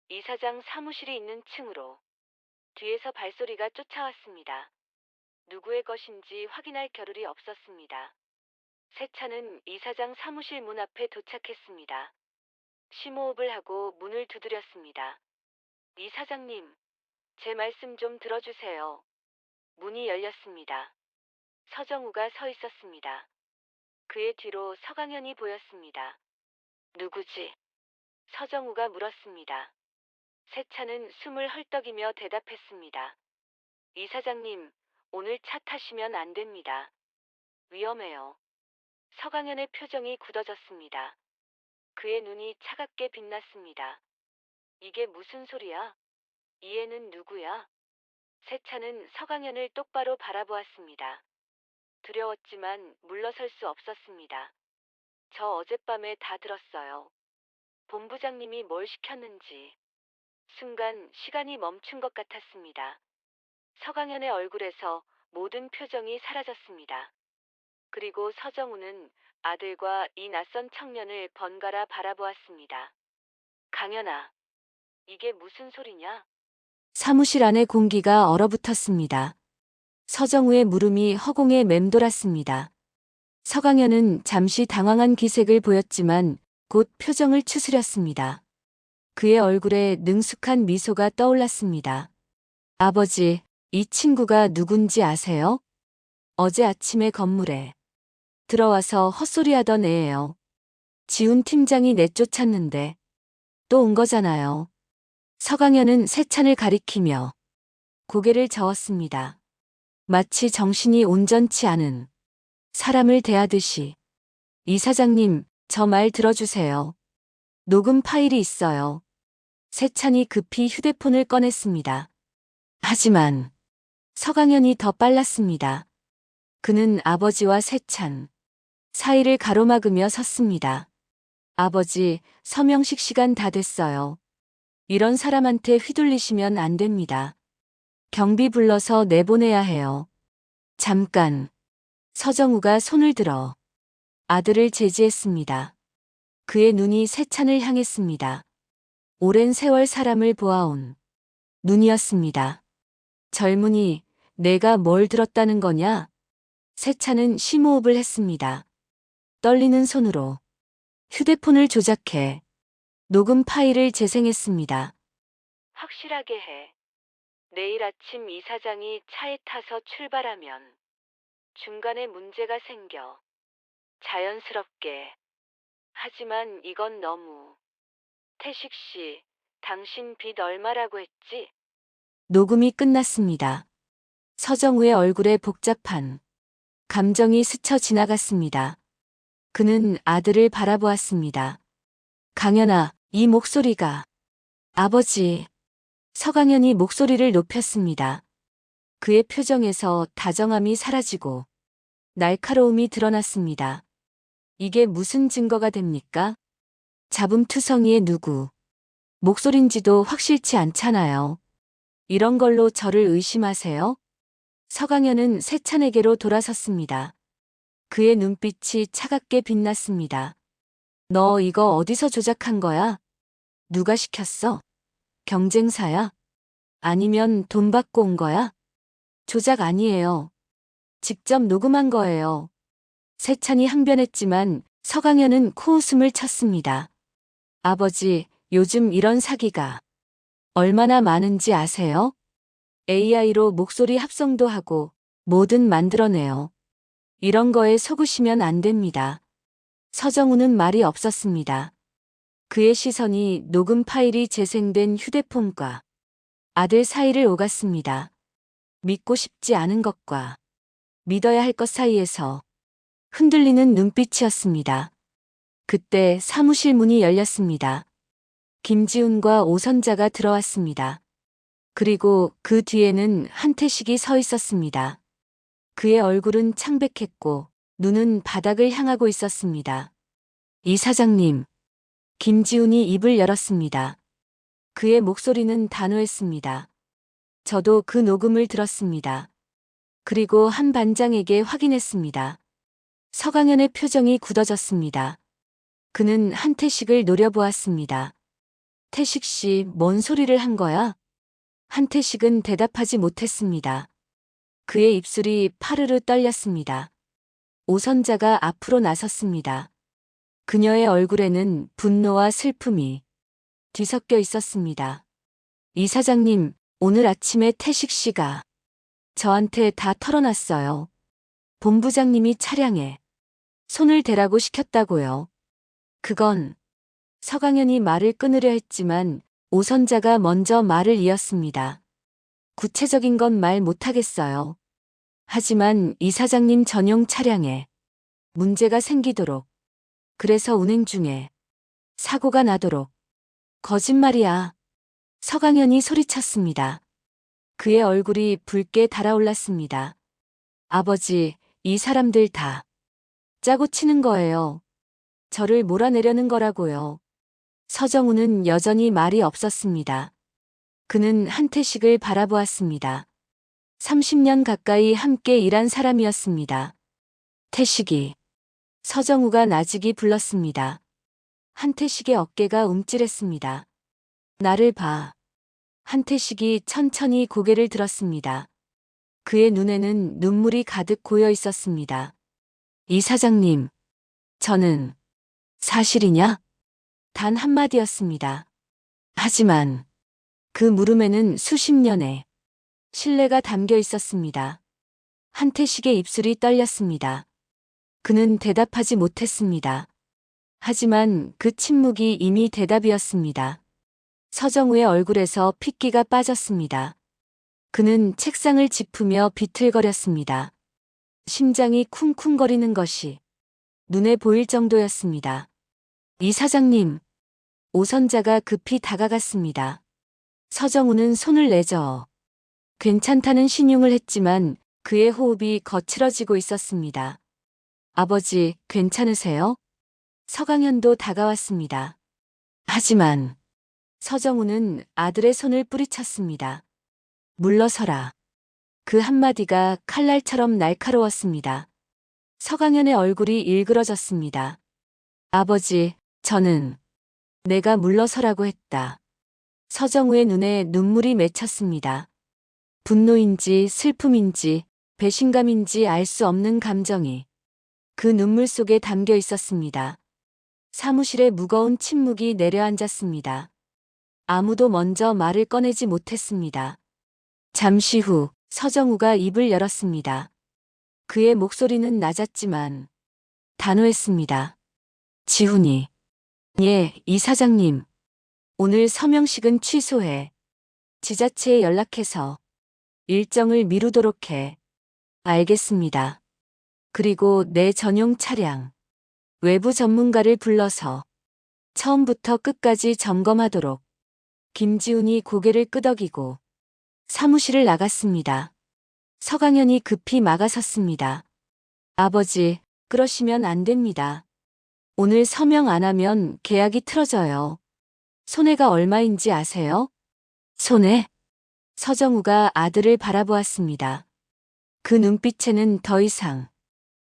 이사장 사무실이 있는 층으로. 뒤에서 발소리가 쫓아왔습니다. 누구의 것인지 확인할 겨를이 없었습니다. 새 차는 이사장 사무실 문 앞에 도착했습니다. 심호흡을 하고 문을 두드렸습니다. 이사장님, 제 말씀 좀 들어주세요. 문이 열렸습니다. 서정우가 서 있었습니다. 그의 뒤로 서강현이 보였습니다. 누구지? 서정우가 물었습니다. 새 차는 숨을 헐떡이며 대답했습니다. 이사장님, 오늘 차 타시면 안 됩니다. 위험해요. 서강현의 표정이 굳어졌습니다. 그의 눈이 차갑게 빛났습니다. 이게 무슨 소리야? 이 애는 누구야? 새 차는 서강현을 똑바로 바라보았습니다. 두려웠지만 물러설 수 없었습니다. 저 어젯밤에 다 들었어요. 본부장님이 뭘 시켰는지. 순간 시간이 멈춘 것 같았습니다. 서강현의 얼굴에서 모든 표정이 사라졌습니다. 그리고 서정우는 아들과 이 낯선 청년을 번갈아 바라보았습니다. 강현아, 이게 무슨 소리냐? 사무실 안의 공기가 얼어붙었습니다. 서정우의 물음이 허공에 맴돌았습니다. 서강현은 잠시 당황한 기색을 보였지만 곧 표정을 추스렸습니다. 그의 얼굴에 능숙한 미소가 떠올랐습니다. 아버지, 이 친구가 누군지 아세요? 어제 아침에 건물에 들어와서 헛소리하던 애예요. 지훈 팀장이 내쫓았는데 또 온 거잖아요. 서강현은 세찬을 가리키며 고개를 저었습니다. 마치 정신이 온전치 않은 사람을 대하듯이. 이사장님, 저 말 들어주세요. 녹음 파일이 있어요. 세찬이 급히 휴대폰을 꺼냈습니다. 하지만 서강현이 더 빨랐습니다. 그는 아버지와 세찬 사이를 가로막으며 섰습니다. 아버지, 서명식 시간 다 됐어요. 이런 사람한테 휘둘리시면 안 됩니다. 경비 불러서 내보내야 해요. 잠깐. 서정우가 손을 들어 아들을 제지했습니다. 그의 눈이 세찬을 향했습니다. 오랜 세월 사람을 보아온 눈이었습니다. 젊은이, 내가 뭘 들었다는 거냐? 세찬은 심호흡을 했습니다. 떨리는 손으로 휴대폰을 조작해 녹음 파일을 재생했습니다. 확실하게 해. 내일 아침 이사장이 차에 타서 출발하면 중간에 문제가 생겨. 자연스럽게. 하지만 이건 너무. 태식 씨, 당신 빚 얼마라고 했지? 녹음이 끝났습니다. 서정우의 얼굴에 복잡한 감정이 스쳐 지나갔습니다. 그는 아들을 바라보았습니다. 강현아, 이 목소리가. 아버지. 서강현이 목소리를 높였습니다. 그의 표정에서 다정함이 사라지고 날카로움이 드러났습니다. 이게 무슨 증거가 됩니까? 자분투성이의 누구. 목소린지도 확실치 않잖아요. 이런 걸로 저를 의심하세요? 서강현은 세찬에게로 돌아섰습니다. 그의 눈빛이 차갑게 빛났습니다. 너 이거 어디서 조작한 거야? 누가 시켰어? 경쟁사야? 아니면 돈 받고 온 거야? 조작 아니에요. 직접 녹음한 거예요. 세찬이 항변했지만 서강현은 코웃음을 쳤습니다. 아버지, 요즘 이런 사기가 얼마나 많은지 아세요? AI로 목소리 합성도 하고 뭐든 만들어내요. 이런 거에 속으시면 안 됩니다. 서정우는 말이 없었습니다. 그의 시선이 녹음 파일이 재생된 휴대폰과 아들 사이를 오갔습니다. 믿고 싶지 않은 것과 믿어야 할 것 사이에서 흔들리는 눈빛이었습니다. 그때 사무실 문이 열렸습니다. 김지훈과 오선자가 들어왔습니다. 그리고 그 뒤에는 한태식이 서 있었습니다. 그의 얼굴은 창백했고 눈은 바닥을 향하고 있었습니다. 이 사장님. 김지훈이 입을 열었습니다. 그의 목소리는 단호했습니다. 저도 그 녹음을 들었습니다. 그리고 한 반장에게 확인했습니다. 서강현의 표정이 굳어졌습니다. 그는 한태식을 노려보았습니다. 태식 씨, 뭔 소리를 한 거야? 한태식은 대답하지 못했습니다. 그의 입술이 파르르 떨렸습니다. 오선자가 앞으로 나섰습니다. 그녀의 얼굴에는 분노와 슬픔이 뒤섞여 있었습니다. 이 사장님, 오늘 아침에 태식 씨가 저한테 다 털어놨어요. 본부장님이 차량에 손을 대라고 시켰다고요. 그건. 서강현이 말을 끊으려 했지만 오선자가 먼저 말을 이었습니다. 구체적인 건 말 못하겠어요. 하지만 이 사장님 전용 차량에 문제가 생기도록, 그래서 운행 중에 사고가 나도록. 거짓말이야. 서강현이 소리쳤습니다. 그의 얼굴이 붉게 달아올랐습니다. 아버지, 이 사람들 다 짜고 치는 거예요. 저를 몰아내려는 거라고요. 서정우는 여전히 말이 없었습니다. 그는 한태식을 바라보았습니다. 30년 가까이 함께 일한 사람이었습니다. 태식이. 서정우가 나직이 불렀습니다. 한태식의 어깨가 움찔했습니다. 나를 봐. 한태식이 천천히 고개를 들었습니다. 그의 눈에는 눈물이 가득 고여 있었습니다. 이 사장님, 저는 사실이냐? 단 한마디였습니다. 하지만 그 물음에는 수십 년의 신뢰가 담겨 있었습니다. 한태식의 입술이 떨렸습니다. 그는 대답하지 못했습니다. 하지만 그 침묵이 이미 대답이었습니다. 서정우의 얼굴에서 핏기가 빠졌습니다. 그는 책상을 짚으며 비틀거렸습니다. 심장이 쿵쿵거리는 것이 눈에 보일 정도였습니다. 이 사장님, 오선자가 급히 다가갔습니다. 서정우는 손을 내저어 괜찮다는 신용을 했지만 그의 호흡이 거칠어지고 있었습니다. 아버지, 괜찮으세요? 서강현도 다가왔습니다. 하지만 서정우는 아들의 손을 뿌리쳤습니다. 물러서라. 그 한마디가 칼날처럼 날카로웠습니다. 서강현의 얼굴이 일그러졌습니다. 아버지, 저는 내가 물러서라고 했다. 서정우의 눈에 눈물이 맺혔습니다. 분노인지 슬픔인지 배신감인지 알 수 없는 감정이 그 눈물 속에 담겨 있었습니다. 사무실에 무거운 침묵이 내려앉았습니다. 아무도 먼저 말을 꺼내지 못했습니다. 잠시 후 서정우가 입을 열었습니다. 그의 목소리는 낮았지만 단호했습니다. 지훈이. 예, 이 사장님. 오늘 서명식은 취소해. 지자체에 연락해서 일정을 미루도록 해. 알겠습니다. 그리고 내 전용 차량, 외부 전문가를 불러서 처음부터 끝까지 점검하도록. 김지훈이 고개를 끄덕이고 사무실을 나갔습니다. 서강현이 급히 막아섰습니다. 아버지, 그러시면 안 됩니다. 오늘 서명 안 하면 계약이 틀어져요. 손해가 얼마인지 아세요? 손해? 서정우가 아들을 바라보았습니다. 그 눈빛에는 더 이상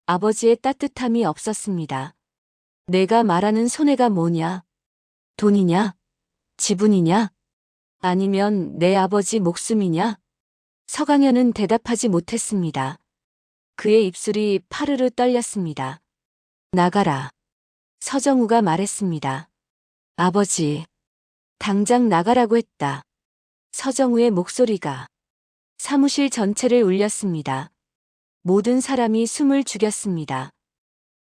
아버지의 따뜻함이 없었습니다. 내가 말하는 손해가 뭐냐? 돈이냐? 지분이냐? 아니면 내 아버지 목숨이냐? 서강현은 대답하지 못했습니다. 그의 입술이 파르르 떨렸습니다. 나가라. 서정우가 말했습니다. 아버지, 당장 나가라고 했다. 서정우의 목소리가 사무실 전체를 울렸습니다. 모든 사람이 숨을 죽였습니다.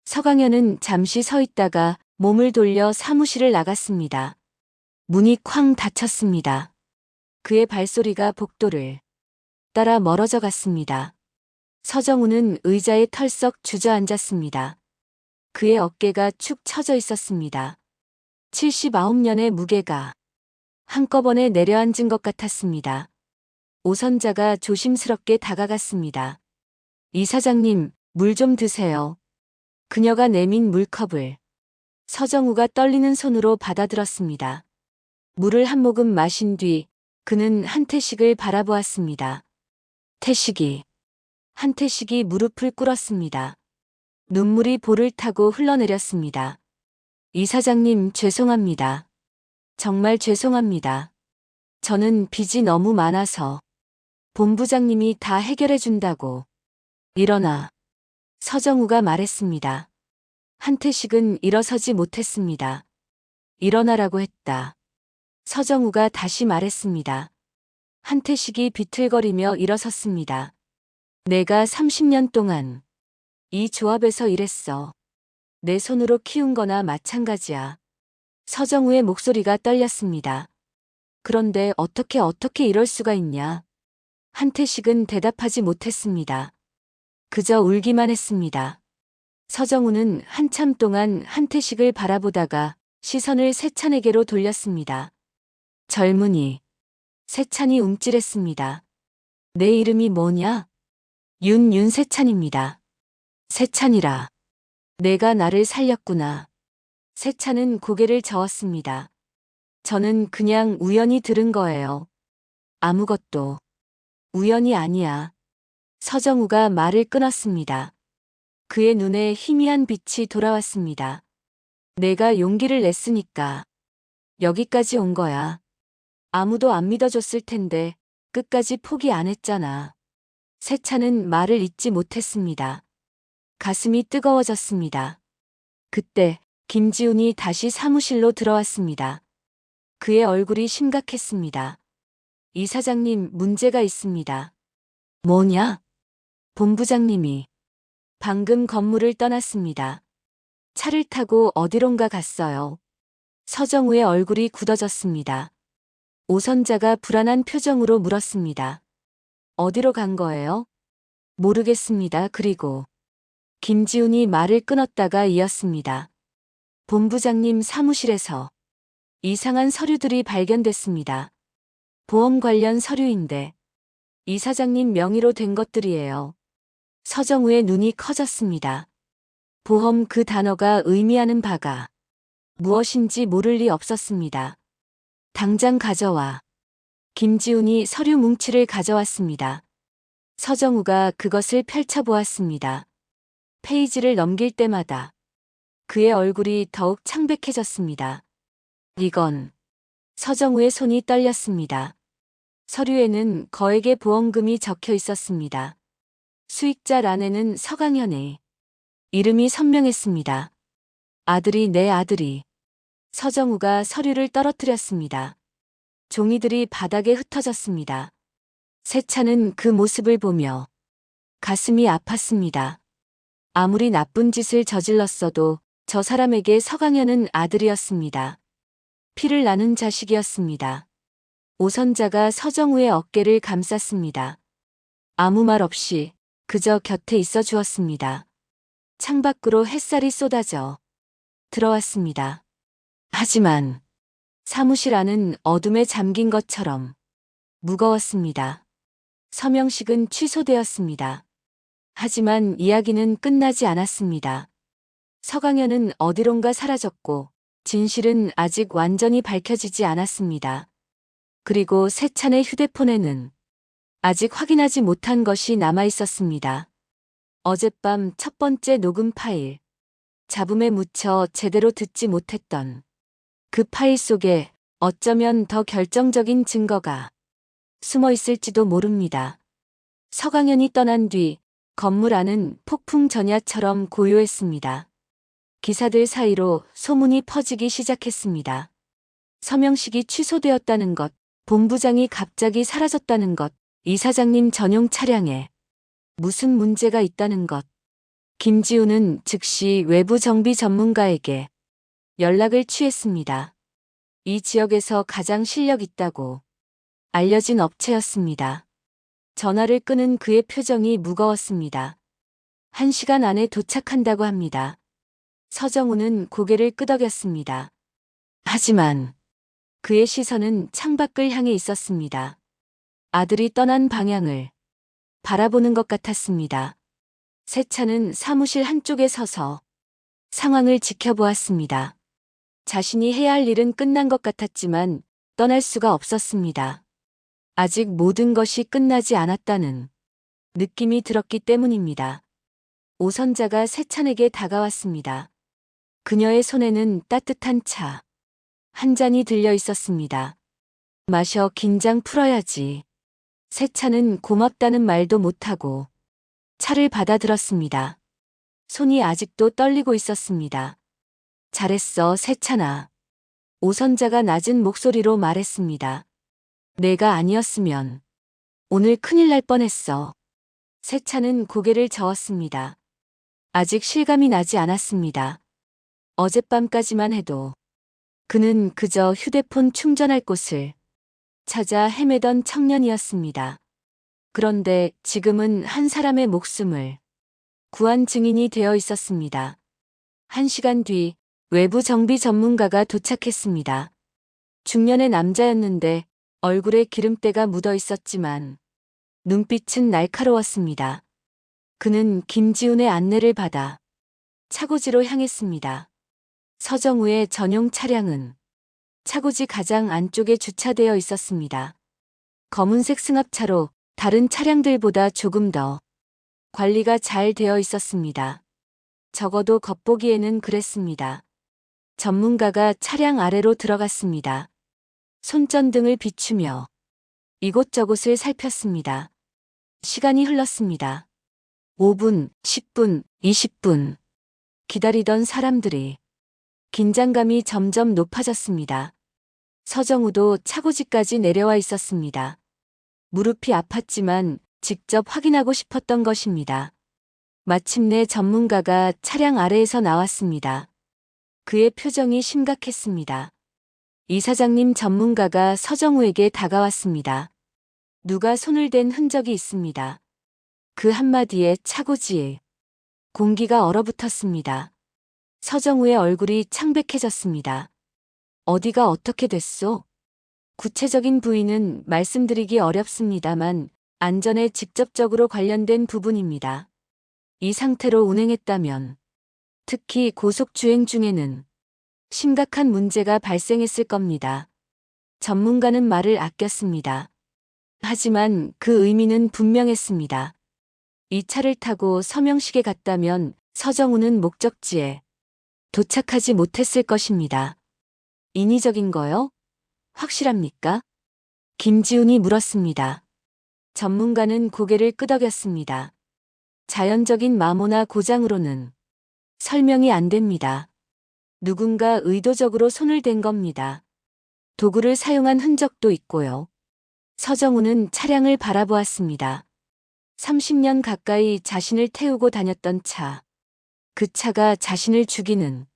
서강현은 잠시 서 있다가 몸을 돌려 사무실을 나갔습니다. 문이 쾅 닫혔습니다. 그의 발소리가 복도를 따라 멀어져 갔습니다. 서정우는 의자에 털썩 주저앉았습니다. 그의 어깨가 축 처져 있었습니다. 79년의 무게가 한꺼번에 내려앉은 것 같았습니다. 오선자가 조심스럽게 다가갔습니다. 이 사장님, 물 좀 드세요. 그녀가 내민 물컵을 서정우가 떨리는 손으로 받아들었습니다. 물을 한 모금 마신 뒤 그는 한태식을 바라보았습니다. 태식이. 한태식이 무릎을 꿇었습니다. 눈물이 볼을 타고 흘러내렸습니다. 이 사장님, 죄송합니다. 정말 죄송합니다. 저는 빚이 너무 많아서 본부장님이 다 해결해 준다고. 일어나. 서정우가 말했습니다. 한태식은 일어서지 못했습니다. 일어나라고 했다. 서정우가 다시 말했습니다. 한태식이 비틀거리며 일어섰습니다. 내가 30년 동안 이 조합에서 일했어. 내 손으로 키운 거나 마찬가지야. 서정우의 목소리가 떨렸습니다. 그런데 어떻게 이럴 수가 있냐? 한태식은 대답하지 못했습니다. 그저 울기만 했습니다. 서정우는 한참 동안 한태식을 바라보다가 시선을 세찬에게로 돌렸습니다. 젊은이. 세찬이 움찔했습니다. 내 이름이 뭐냐? 윤세찬입니다. 세찬이라. 내가 나를 살렸구나. 세찬은 고개를 저었습니다. 저는 그냥 우연히 들은 거예요. 아무것도. 우연이 아니야. 서정우가 말을 끊었습니다. 그의 눈에 희미한 빛이 돌아왔습니다. 내가 용기를 냈으니까. 여기까지 온 거야. 아무도 안 믿어줬을 텐데 끝까지 포기 안 했잖아. 세찬은 말을 잇지 못했습니다. 가슴이 뜨거워졌습니다. 그때 김지훈이 다시 사무실로 들어왔습니다. 그의 얼굴이 심각했습니다. 이 사장님 문제가 있습니다. 뭐냐? 본부장님이 방금 건물을 떠났습니다. 차를 타고 어디론가 갔어요. 서정우의 얼굴이 굳어졌습니다. 오선자가 불안한 표정으로 물었습니다. 어디로 간 거예요? 모르겠습니다. 그리고 김지훈이 말을 끊었다가 이었습니다. 본부장님 사무실에서 이상한 서류들이 발견됐습니다. 보험 관련 서류인데 이 사장님 명의로 된 것들이에요. 서정우의 눈이 커졌습니다. 보험 그 단어가 의미하는 바가 무엇인지 모를 리 없었습니다. 당장 가져와. 김지훈이 서류 뭉치를 가져왔습니다. 서정우가 그것을 펼쳐보았습니다. 페이지를 넘길 때마다 그의 얼굴이 더욱 창백해졌습니다. 이건 서정우의 손이 떨렸습니다. 서류에는 거액의 보험금이 적혀 있었습니다. 수익자란에는 서강현의 이름이 선명했습니다. 아들이 내 아들이. 서정우가 서류를 떨어뜨렸습니다. 종이들이 바닥에 흩어졌습니다. 세찬은 그 모습을 보며 가슴이 아팠습니다. 아무리 나쁜 짓을 저질렀어도 저 사람에게 서강현은 아들이었습니다. 피를 나눈 자식이었습니다. 오선자가 서정우의 어깨를 감쌌습니다. 아무 말 없이 그저 곁에 있어 주었습니다. 창밖으로 햇살이 쏟아져 들어왔습니다. 하지만 사무실 안은 어둠에 잠긴 것처럼 무거웠습니다. 서명식은 취소되었습니다. 하지만 이야기는 끝나지 않았습니다. 서강현은 어디론가 사라졌고 진실은 아직 완전히 밝혀지지 않았습니다. 그리고 세찬의 휴대폰에는 아직 확인하지 못한 것이 남아 있었습니다. 어젯밤 첫 번째 녹음 파일. 잡음에 묻혀 제대로 듣지 못했던 그 파일 속에 어쩌면 더 결정적인 증거가 숨어 있을지도 모릅니다. 서강현이 떠난 뒤 건물 안은 폭풍 전야처럼 고요했습니다. 기사들 사이로 소문이 퍼지기 시작했습니다. 서명식이 취소되었다는 것, 본부장이 갑자기 사라졌다는 것, 이 사장님 전용 차량에 무슨 문제가 있다는 것. 김지훈은 즉시 외부 정비 전문가에게 연락을 취했습니다. 이 지역에서 가장 실력 있다고 알려진 업체였습니다. 전화를 끄는 그의 표정이 무거웠습니다. 1시간 안에 도착한다고 합니다. 서정우는 고개를 끄덕였습니다. 하지만 그의 시선은 창밖을 향해 있었습니다. 아들이 떠난 방향을 바라보는 것 같았습니다. 세찬은 사무실 한쪽에 서서 상황을 지켜보았습니다. 자신이 해야 할 일은 끝난 것 같았지만 떠날 수가 없었습니다. 아직 모든 것이 끝나지 않았다는 느낌이 들었기 때문입니다. 오선자가 세찬에게 다가왔습니다. 그녀의 손에는 따뜻한 차 한 잔이 들려 있었습니다. 마셔 긴장 풀어야지. 세찬은 고맙다는 말도 못하고 차를 받아들었습니다. 손이 아직도 떨리고 있었습니다. 잘했어, 세찬아. 오선자가 낮은 목소리로 말했습니다. 내가 아니었으면 오늘 큰일 날 뻔했어. 세찬은 고개를 저었습니다. 아직 실감이 나지 않았습니다. 어젯밤까지만 해도 그는 그저 휴대폰 충전할 곳을 찾아 헤매던 청년이었습니다. 그런데 지금은 한 사람의 목숨을 구한 증인이 되어 있었습니다. 1시간 뒤 외부 정비 전문가가 도착했습니다. 중년의 남자였는데 얼굴에 기름때가 묻어 있었지만 눈빛은 날카로웠습니다. 그는 김지훈의 안내를 받아 차고지로 향했습니다. 서정우의 전용 차량은 차고지 가장 안쪽에 주차되어 있었습니다. 검은색 승합차로 다른 차량들보다 조금 더 관리가 잘 되어 있었습니다. 적어도 겉보기에는 그랬습니다. 전문가가 차량 아래로 들어갔습니다. 손전등을 비추며 이곳저곳을 살폈습니다. 시간이 흘렀습니다. 5분, 10분, 20분. 기다리던 사람들이 긴장감이 점점 높아졌습니다. 서정우도 차고지까지 내려와 있었습니다. 무릎이 아팠지만 직접 확인하고 싶었던 것입니다. 마침내 전문가가 차량 아래에서 나왔습니다. 그의 표정이 심각했습니다. 이사장님, 전문가가 서정우에게 다가왔습니다. 누가 손을 댄 흔적이 있습니다. 그 한마디에 차고지에 공기가 얼어붙었습니다. 서정우의 얼굴이 창백해졌습니다. 어디가 어떻게 됐소? 구체적인 부위는 말씀드리기 어렵습니다만 안전에 직접적으로 관련된 부분입니다. 이 상태로 운행했다면, 특히 고속주행 중에는 심각한 문제가 발생했을 겁니다. 전문가는 말을 아꼈습니다. 하지만 그 의미는 분명했습니다. 이 차를 타고 서명식에 갔다면 서정우는 목적지에 도착하지 못했을 것입니다. 인위적인 거요? 확실합니까? 김지훈이 물었습니다. 전문가는 고개를 끄덕였습니다. 자연적인 마모나 고장으로는 설명이 안 됩니다. 누군가 의도적으로 손을 댄 겁니다. 도구를 사용한 흔적도 있고요. 서정우는 차량을 바라보았습니다. 30년 가까이 자신을 태우고 다녔던 차. 그 차가 자신을 죽이는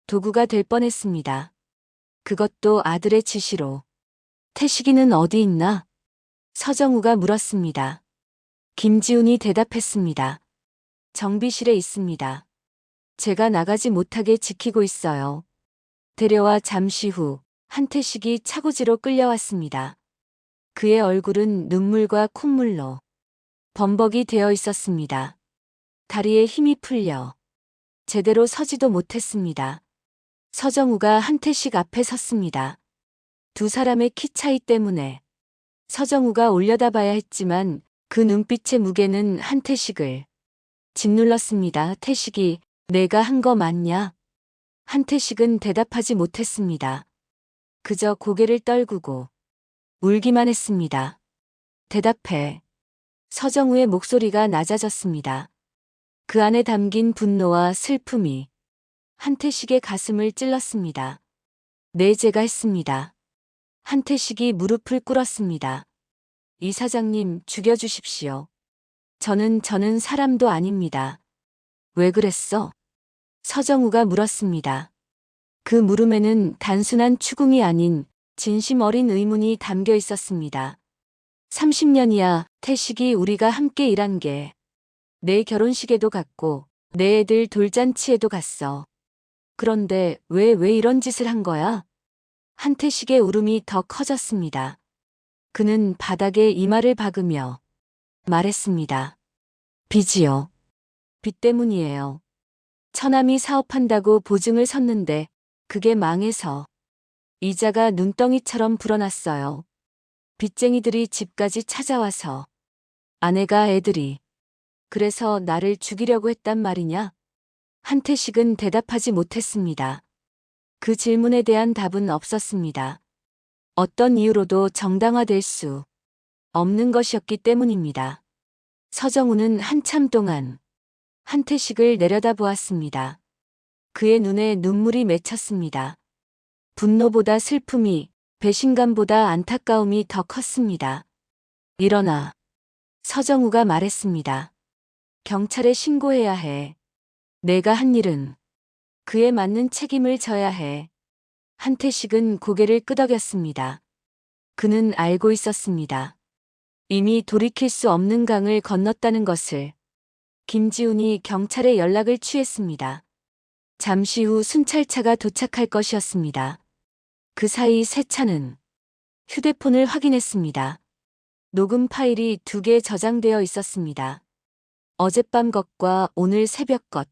도구가 될 뻔했습니다. 그것도 아들의 지시로. 태식이는 어디 있나? 서정우가 물었습니다. 김지훈이 대답했습니다. 정비실에 있습니다. 제가 나가지 못하게 지키고 있어요. 데려와 잠시 후 한태식이 차고지로 끌려왔습니다. 그의 얼굴은 눈물과 콧물로 범벅이 되어 있었습니다. 다리에 힘이 풀려 제대로 서지도 못했습니다. 서정우가 한태식 앞에 섰습니다. 두 사람의 키 차이 때문에 서정우가 올려다봐야 했지만 그 눈빛의 무게는 한태식을 짓눌렀습니다. 태식이, 내가 한 거 맞냐? 한태식은 대답하지 못했습니다. 그저 고개를 떨구고 울기만 했습니다. 대답해. 서정우의 목소리가 낮아졌습니다. 그 안에 담긴 분노와 슬픔이 한태식의 가슴을 찔렀습니다. 네, 제가 했습니다. 한태식이 무릎을 꿇었습니다. 이사장님, 죽여주십시오. 저는 사람도 아닙니다. 왜 그랬어? 서정우가 물었습니다. 그 물음에는 단순한 추궁이 아닌 진심 어린 의문이 담겨 있었습니다. 30년이야, 태식이, 우리가 함께 일한 게. 내 결혼식에도 갔고, 내 애들 돌잔치에도 갔어. 그런데 왜 이런 짓을 한 거야? 한태식의 울음이 더 커졌습니다. 그는 바닥에 이마를 박으며 말했습니다. 빚이요. 빚 때문이에요. 처남이 사업한다고 보증을 섰는데 그게 망해서 이자가 눈덩이처럼 불어났어요. 빚쟁이들이 집까지 찾아와서 아내가, 애들이. 그래서 나를 죽이려고 했단 말이냐? 한태식은 대답하지 못했습니다. 그 질문에 대한 답은 없었습니다. 어떤 이유로도 정당화될 수 없는 것이었기 때문입니다. 서정우는 한참 동안 한태식을 내려다보았습니다. 그의 눈에 눈물이 맺혔습니다. 분노보다 슬픔이, 배신감보다 안타까움이 더 컸습니다. 일어나. 서정우가 말했습니다. 경찰에 신고해야 해. 내가 한 일은 그에 맞는 책임을 져야 해. 한태식은 고개를 끄덕였습니다. 그는 알고 있었습니다. 이미 돌이킬 수 없는 강을 건넜다는 것을. 김지훈이 경찰에 연락을 취했습니다. 잠시 후 순찰차가 도착할 것이었습니다. 그 사이 새 차는 휴대폰을 확인했습니다. 녹음 파일이 2개 저장되어 있었습니다. 어젯밤 것과 오늘 새벽 것.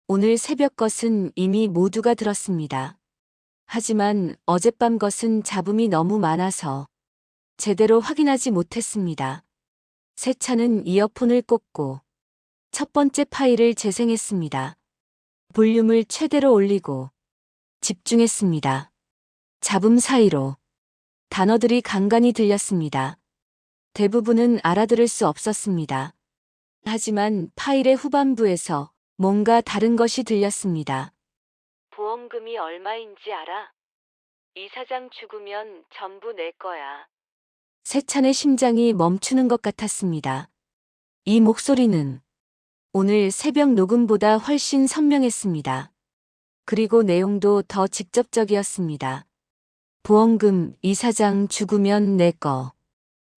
오늘 새벽 것은 이미 모두가 들었습니다. 하지만 어젯밤 것은 잡음이 너무 많아서 제대로 확인하지 못했습니다. 세찬은 이어폰을 꽂고 첫 번째 파일을 재생했습니다. 볼륨을 최대로 올리고 집중했습니다. 잡음 사이로 단어들이 간간히 들렸습니다. 대부분은 알아들을 수 없었습니다. 하지만 파일의 후반부에서 뭔가 다른 것이 들렸습니다. 보험금이 얼마인지 알아? 이 사장 죽으면 전부 내 거야. 세찬의 심장이 멈추는 것 같았습니다. 이 목소리는 오늘 새벽 녹음보다 훨씬 선명했습니다. 그리고 내용도 더 직접적이었습니다. 보험금 이 사장 죽으면 내 거.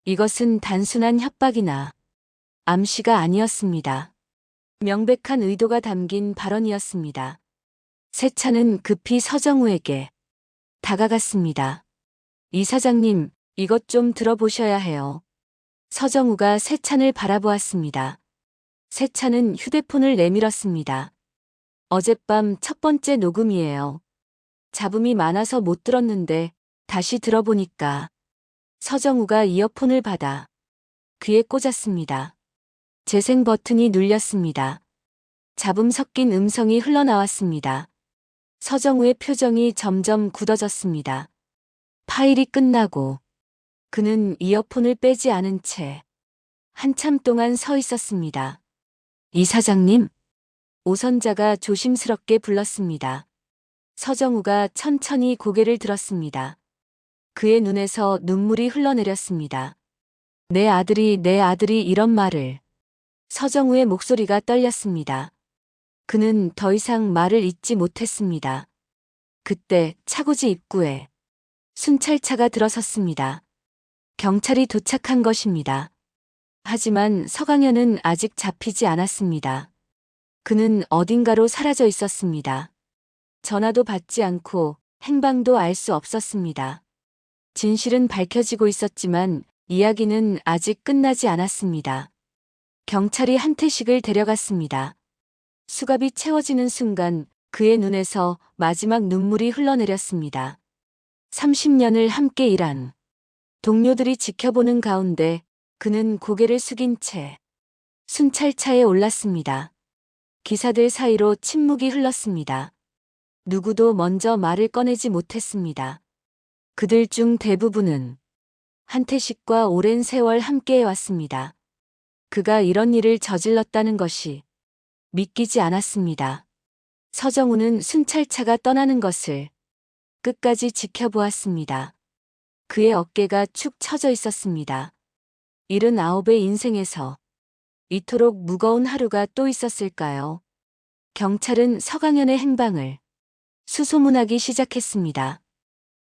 이것은 단순한 협박이나 암시가 아니었습니다. 명백한 의도가 담긴 발언이었습니다. 세찬은 급히 서정우에게 다가갔습니다. 이 사장님, 이것 좀 들어보셔야 해요. 서정우가 세찬을 바라보았습니다. 세찬은 휴대폰을 내밀었습니다. 어젯밤 첫 번째 녹음이에요. 잡음이 많아서 못 들었는데 다시 들어보니까 서정우가 이어폰을 받아 귀에 꽂았습니다. 재생 버튼이 눌렸습니다. 잡음 섞인 음성이 흘러나왔습니다. 서정우의 표정이 점점 굳어졌습니다. 파일이 끝나고 그는 이어폰을 빼지 않은 채 한참 동안 서 있었습니다. 이 사장님? 오선자가 조심스럽게 불렀습니다. 서정우가 천천히 고개를 들었습니다. 그의 눈에서 눈물이 흘러내렸습니다. 내 아들이 이런 말을. 서정우의 목소리가 떨렸습니다. 그는 더 이상 말을 잇지 못했습니다. 그때 차고지 입구에 순찰차가 들어섰습니다. 경찰이 도착한 것입니다. 하지만 서강현은 아직 잡히지 않았습니다. 그는 어딘가로 사라져 있었습니다. 전화도 받지 않고 행방도 알 수 없었습니다. 진실은 밝혀지고 있었지만 이야기는 아직 끝나지 않았습니다. 경찰이 한태식을 데려갔습니다. 수갑이 채워지는 순간 그의 눈에서 마지막 눈물이 흘러내렸습니다. 30년을 함께 일한 동료들이 지켜보는 가운데 그는 고개를 숙인 채 순찰차에 올랐습니다. 기사들 사이로 침묵이 흘렀습니다. 누구도 먼저 말을 꺼내지 못했습니다. 그들 중 대부분은 한태식과 오랜 세월 함께해 왔습니다. 그가 이런 일을 저질렀다는 것이 믿기지 않았습니다. 서정우는 순찰차가 떠나는 것을 끝까지 지켜보았습니다. 그의 어깨가 축 처져 있었습니다. 79의 인생에서 이토록 무거운 하루가 또 있었을까요? 경찰은 서강현의 행방을 수소문하기 시작했습니다.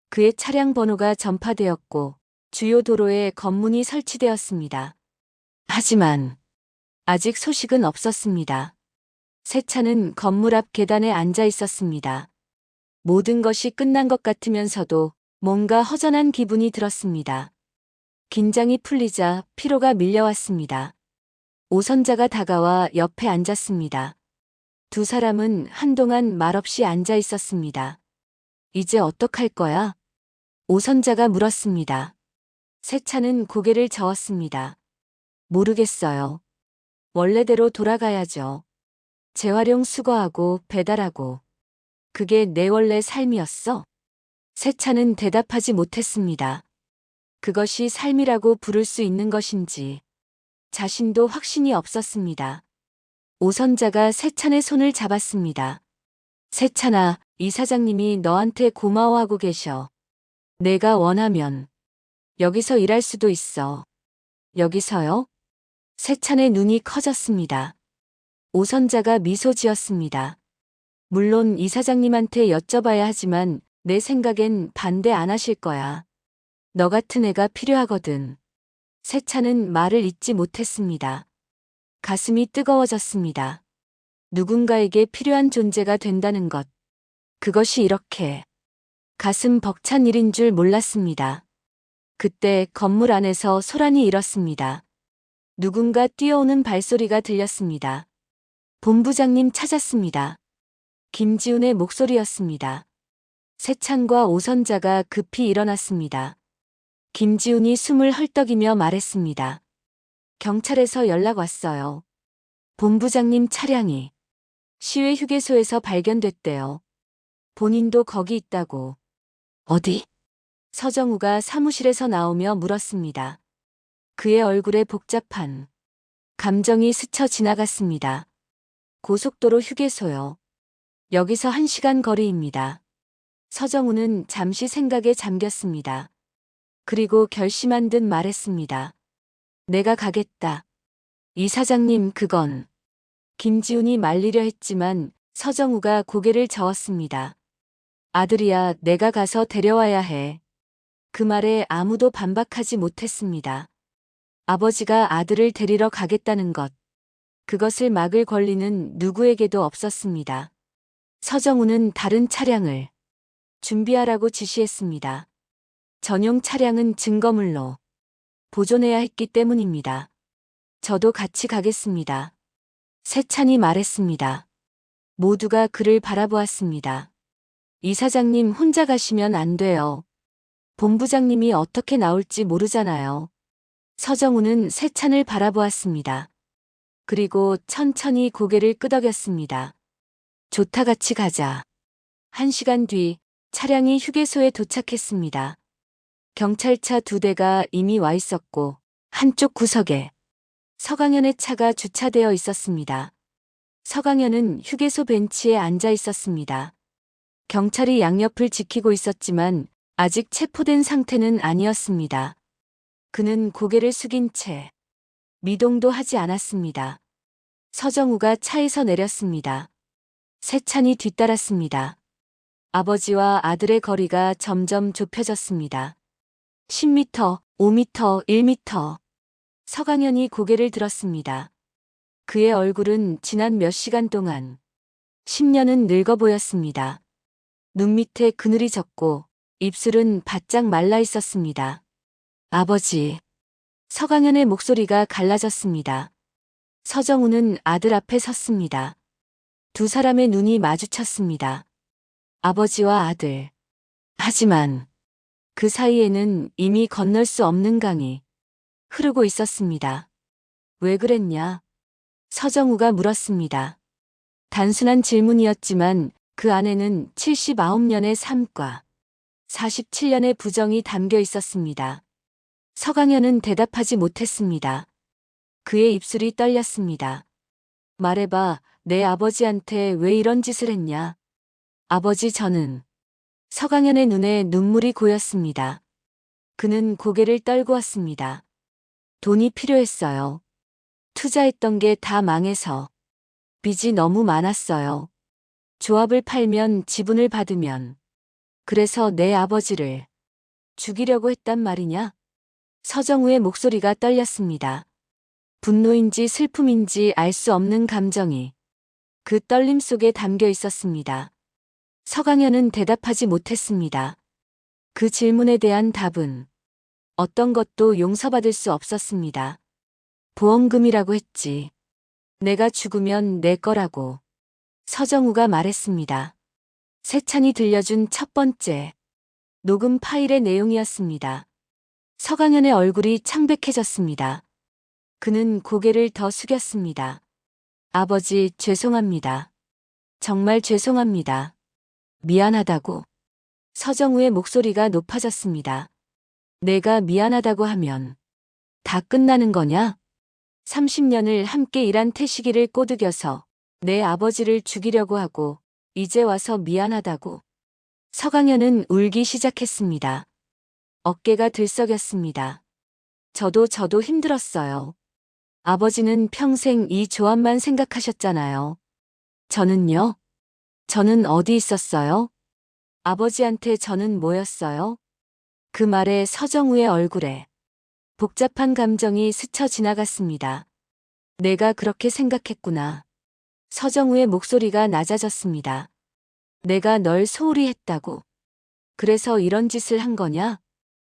그의 차량 번호가 전파되었고 주요 도로에 검문이 설치되었습니다. 하지만 아직 소식은 없었습니다. 세찬은 건물 앞 계단에 앉아 있었습니다. 모든 것이 끝난 것 같으면서도 뭔가 허전한 기분이 들었습니다. 긴장이 풀리자 피로가 밀려왔습니다. 오선자가 다가와 옆에 앉았습니다. 두 사람은 한동안 말없이 앉아 있었습니다. 이제 어떡할 거야? 오선자가 물었습니다. 세찬은 고개를 저었습니다. 모르겠어요. 원래대로 돌아가야죠. 재활용 수거하고 배달하고. 그게 내 원래 삶이었어? 세찬은 대답하지 못했습니다. 그것이 삶이라고 부를 수 있는 것인지 자신도 확신이 없었습니다. 오선자가 세찬의 손을 잡았습니다. 세찬아, 이 사장님이 너한테 고마워하고 계셔. 내가 원하면 여기서 일할 수도 있어. 여기서요? 세찬의 눈이 커졌습니다. 오선자가 미소 지었습니다. 물론 이 사장님한테 여쭤봐야 하지만 내 생각엔 반대 안 하실 거야. 너 같은 애가 필요하거든. 세찬은 말을 잇지 못했습니다. 가슴이 뜨거워졌습니다. 누군가에게 필요한 존재가 된다는 것. 그것이 이렇게 가슴 벅찬 일인 줄 몰랐습니다. 그때 건물 안에서 소란이 일었습니다. 누군가 뛰어오는 발소리가 들렸습니다. 본부장님 찾았습니다. 김지훈의 목소리였습니다. 세찬과 오선자가 급히 일어났습니다. 김지훈이 숨을 헐떡이며 말했습니다. 경찰에서 연락 왔어요. 본부장님 차량이 시외 휴게소에서 발견됐대요. 본인도 거기 있다고. 어디? 서정우가 사무실에서 나오며 물었습니다. 그의 얼굴에 복잡한 감정이 스쳐 지나갔습니다. 고속도로 휴게소요. 여기서 1시간 거리입니다. 서정우는 잠시 생각에 잠겼습니다. 그리고 결심한 듯 말했습니다. 내가 가겠다. 이사장님, 그건. 김지훈이 말리려 했지만 서정우가 고개를 저었습니다. 아들이야, 내가 가서 데려와야 해. 그 말에 아무도 반박하지 못했습니다. 아버지가 아들을 데리러 가겠다는 것. 그것을 막을 권리는 누구에게도 없었습니다. 서정우는 다른 차량을 준비하라고 지시했습니다. 전용 차량은 증거물로 보존해야 했기 때문입니다. 저도 같이 가겠습니다. 세찬이 말했습니다. 모두가 그를 바라보았습니다. 이사장님 혼자 가시면 안 돼요. 본부장님이 어떻게 나올지 모르잖아요. 서정우는 세찬을 바라보았습니다. 그리고 천천히 고개를 끄덕였습니다. 좋다, 같이 가자. 1시간 뒤 차량이 휴게소에 도착했습니다. 경찰차 2대가 이미 와 있었고 한쪽 구석에 서강현의 차가 주차되어 있었습니다. 서강현은 휴게소 벤치에 앉아 있었습니다. 경찰이 양옆을 지키고 있었지만 아직 체포된 상태는 아니었습니다. 그는 고개를 숙인 채 미동도 하지 않았습니다. 서정우가 차에서 내렸습니다. 세찬이 뒤따랐습니다. 아버지와 아들의 거리가 점점 좁혀졌습니다. 10m, 5m, 1m. 서강현이 고개를 들었습니다. 그의 얼굴은 지난 몇 시간 동안 10년은 늙어 보였습니다. 눈 밑에 그늘이 졌고 입술은 바짝 말라 있었습니다. 아버지. 서강현의 목소리가 갈라졌습니다. 서정우는 아들 앞에 섰습니다. 두 사람의 눈이 마주쳤습니다. 아버지와 아들. 하지만 그 사이에는 이미 건널 수 없는 강이 흐르고 있었습니다. 왜 그랬냐? 서정우가 물었습니다. 단순한 질문이었지만 그 안에는 79년의 삶과 47년의 부정이 담겨 있었습니다. 서강현은 대답하지 못했습니다. 그의 입술이 떨렸습니다. 말해봐, 내 아버지한테 왜 이런 짓을 했냐? 아버지, 저는. 서강현의 눈에 눈물이 고였습니다. 그는 고개를 떨고 왔습니다. 돈이 필요했어요. 투자했던 게 다 망해서. 빚이 너무 많았어요. 조합을 팔면 지분을 받으면. 그래서 내 아버지를 죽이려고 했단 말이냐? 서정우의 목소리가 떨렸습니다. 분노인지 슬픔인지 알 수 없는 감정이 그 떨림 속에 담겨 있었습니다. 서강현은 대답하지 못했습니다. 그 질문에 대한 답은 어떤 것도 용서받을 수 없었습니다. 보험금이라고 했지. 내가 죽으면 내 거라고. 서정우가 말했습니다. 세찬이 들려준 첫 번째 녹음 파일의 내용이었습니다. 서강현의 얼굴이 창백해졌습니다. 그는 고개를 더 숙였습니다. 아버지, 죄송합니다. 정말 죄송합니다. 미안하다고. 서정우의 목소리가 높아졌습니다. 내가 미안하다고 하면 다 끝나는 거냐? 30년을 함께 일한 태식이를 꼬드겨서 내 아버지를 죽이려고 하고 이제 와서 미안하다고. 서강현은 울기 시작했습니다. 어깨가 들썩였습니다. 저도 힘들었어요. 아버지는 평생 이 조합만 생각하셨잖아요. 저는요? 저는 어디 있었어요? 아버지한테 저는 뭐였어요? 그 말에 서정우의 얼굴에 복잡한 감정이 스쳐 지나갔습니다. 내가 그렇게 생각했구나. 서정우의 목소리가 낮아졌습니다. 내가 널 소홀히 했다고. 그래서 이런 짓을 한 거냐?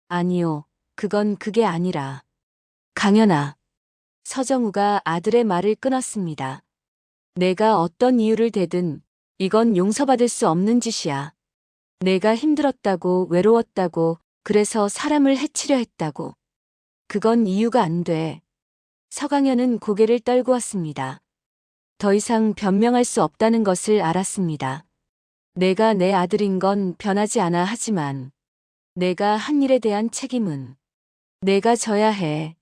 아니요, 그게 아니라. 강현아. 서정우가 아들의 말을 끊었습니다. 내가 어떤 이유를 대든 이건 용서받을 수 없는 짓이야. 내가 힘들었다고, 외로웠다고, 그래서 사람을 해치려 했다고. 그건 이유가 안 돼. 서강현은 고개를 떨고 왔습니다. 더 이상 변명할 수 없다는 것을 알았습니다. 내가 내 아들인 건 변하지 않아 하지만 내가 한 일에 대한 책임은 내가 져야 해.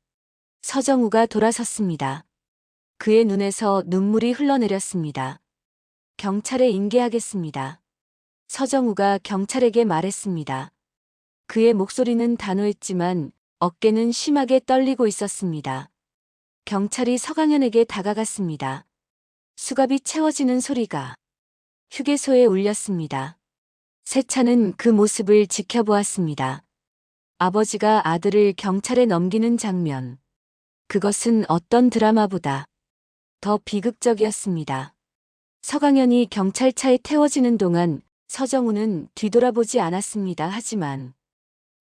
서정우가 돌아섰습니다. 그의 눈에서 눈물이 흘러내렸습니다. 경찰에 인계하겠습니다. 서정우가 경찰에게 말했습니다. 그의 목소리는 단호했지만 어깨는 심하게 떨리고 있었습니다. 경찰이 서강현에게 다가갔습니다. 수갑이 채워지는 소리가 휴게소에 울렸습니다. 세찬은 그 모습을 지켜보았습니다. 아버지가 아들을 경찰에 넘기는 장면. 그것은 어떤 드라마보다 더 비극적이었습니다. 서강현이 경찰차에 태워지는 동안 서정우는 뒤돌아보지 않았습니다. 하지만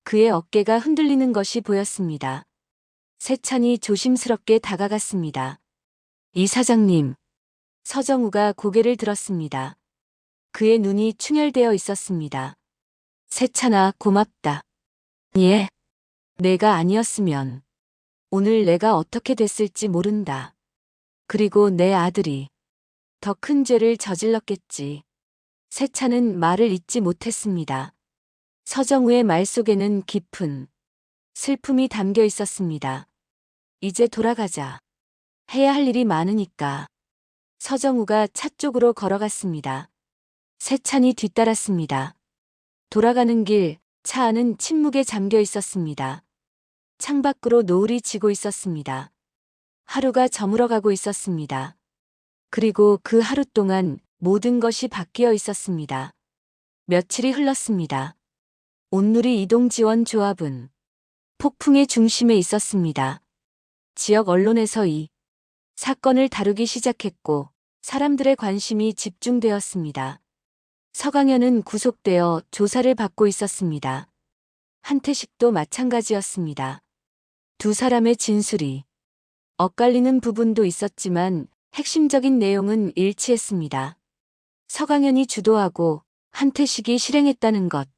그의 어깨가 흔들리는 것이 보였습니다. 세찬이 조심스럽게 다가갔습니다. 이 사장님. 서정우가 고개를 들었습니다. 그의 눈이 충혈되어 있었습니다. 세찬아, 고맙다. 예. 내가 아니었으면 오늘 내가 어떻게 됐을지 모른다. 그리고 내 아들이 더 큰 죄를 저질렀겠지. 세찬은 말을 잇지 못했습니다. 서정우의 말 속에는 깊은 슬픔이 담겨 있었습니다. 이제 돌아가자. 해야 할 일이 많으니까. 서정우가 차 쪽으로 걸어갔습니다. 세찬이 뒤따랐습니다. 돌아가는 길, 차 안은 침묵에 잠겨 있었습니다. 창밖으로 노을이 지고 있었습니다. 하루가 저물어가고 있었습니다. 그리고 그 하루 동안 모든 것이 바뀌어 있었습니다. 며칠이 흘렀습니다. 온누리 이동지원조합은 폭풍의 중심에 있었습니다. 지역 언론에서 이 사건을 다루기 시작했고 사람들의 관심이 집중되었습니다. 서강현은 구속되어 조사를 받고 있었습니다. 한태식도 마찬가지였습니다. 두 사람의 진술이 엇갈리는 부분도 있었지만 핵심적인 내용은 일치했습니다. 서강현이 주도하고 한태식이 실행했다는 것.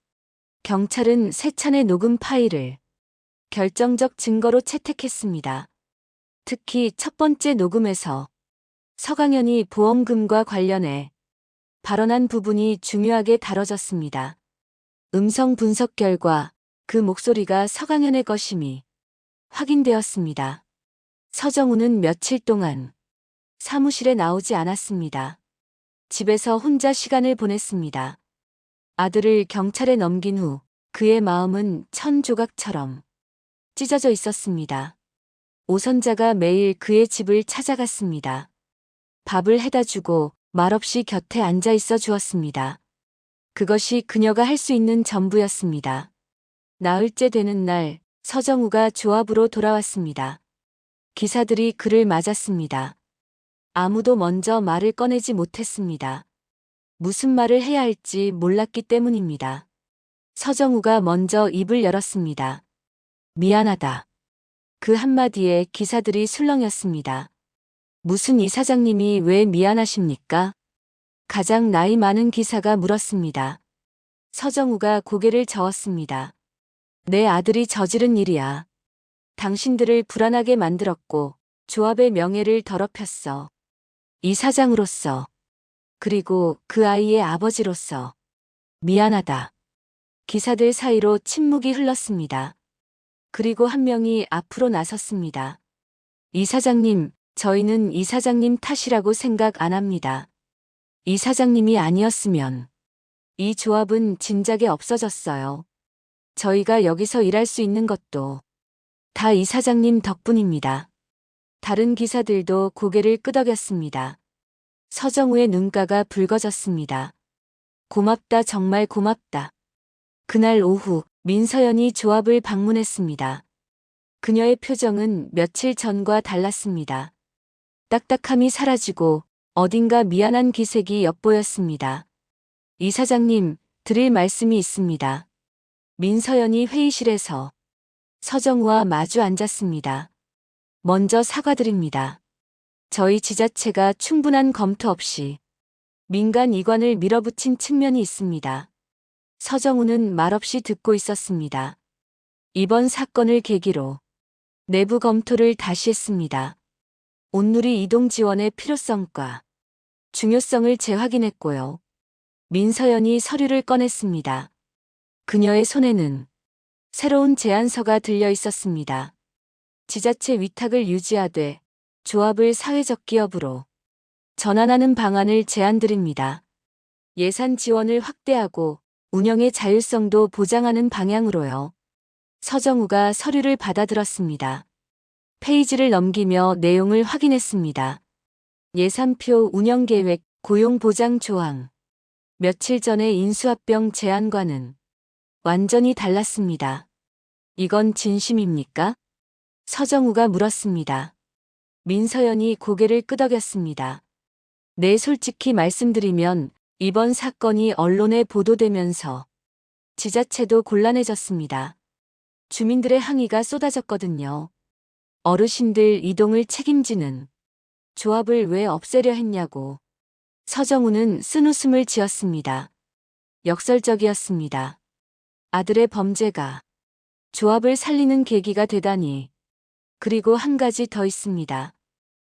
경찰은 세찬의 녹음 파일을 결정적 증거로 채택했습니다. 특히 첫 번째 녹음에서 서강현이 보험금과 관련해 발언한 부분이 중요하게 다뤄졌습니다. 음성 분석 결과 그 목소리가 서강현의 것임이 확인되었습니다. 서정우는 며칠 동안 사무실에 나오지 않았습니다. 집에서 혼자 시간을 보냈습니다. 아들을 경찰에 넘긴 후 그의 마음은 천 조각처럼 찢어져 있었습니다. 오선자가 매일 그의 집을 찾아갔습니다. 밥을 해다 주고 말없이 곁에 앉아 있어 주었습니다. 그것이 그녀가 할 수 있는 전부였습니다. 나흘째 되는 날 서정우가 조합으로 돌아왔습니다. 기사들이 그를 맞았습니다. 아무도 먼저 말을 꺼내지 못했습니다. 무슨 말을 해야 할지 몰랐기 때문입니다. 서정우가 먼저 입을 열었습니다. 미안하다. 그 한마디에 기사들이 술렁였습니다. 무슨 이사장님이 왜 미안하십니까? 가장 나이 많은 기사가 물었습니다. 서정우가 고개를 저었습니다. 내 아들이 저지른 일이야. 당신들을 불안하게 만들었고 조합의 명예를 더럽혔어. 이사장으로서 그리고 그 아이의 아버지로서 미안하다. 기사들 사이로 침묵이 흘렀습니다. 그리고 한 명이 앞으로 나섰습니다. 이사장님, 저희는 이사장님 탓이라고 생각 안 합니다. 이사장님이 아니었으면 이 조합은 진작에 없어졌어요. 저희가 여기서 일할 수 있는 것도 다 이사장님 덕분입니다. 다른 기사들도 고개를 끄덕였습니다. 서정우의 눈가가 붉어졌습니다. 고맙다, 정말 고맙다. 그날 오후 민서연이 조합을 방문했습니다. 그녀의 표정은 며칠 전과 달랐습니다. 딱딱함이 사라지고 어딘가 미안한 기색이 엿보였습니다. 이사장님, 드릴 말씀이 있습니다. 민서연이 회의실에서 서정우와 마주 앉았습니다. 먼저 사과드립니다. 저희 지자체가 충분한 검토 없이 민간 이관을 밀어붙인 측면이 있습니다. 서정우는 말없이 듣고 있었습니다. 이번 사건을 계기로 내부 검토를 다시 했습니다. 온누리 이동 지원의 필요성과 중요성을 재확인했고요. 민서연이 서류를 꺼냈습니다. 그녀의 손에는 새로운 제안서가 들려 있었습니다. 지자체 위탁을 유지하되 조합을 사회적 기업으로 전환하는 방안을 제안드립니다. 예산 지원을 확대하고 운영의 자율성도 보장하는 방향으로요. 서정우가 서류를 받아들었습니다. 페이지를 넘기며 내용을 확인했습니다. 예산표, 운영계획, 고용보장 조항. 며칠 전의 인수합병 제안과는 완전히 달랐습니다. 이건 진심입니까? 서정우가 물었습니다. 민서연이 고개를 끄덕였습니다. 네, 솔직히 말씀드리면 이번 사건이 언론에 보도되면서 지자체도 곤란해졌습니다. 주민들의 항의가 쏟아졌거든요. 어르신들 이동을 책임지는 조합을 왜 없애려 했냐고. 서정우는 쓴웃음을 지었습니다. 역설적이었습니다. 아들의 범죄가 조합을 살리는 계기가 되다니. 그리고 한 가지 더 있습니다.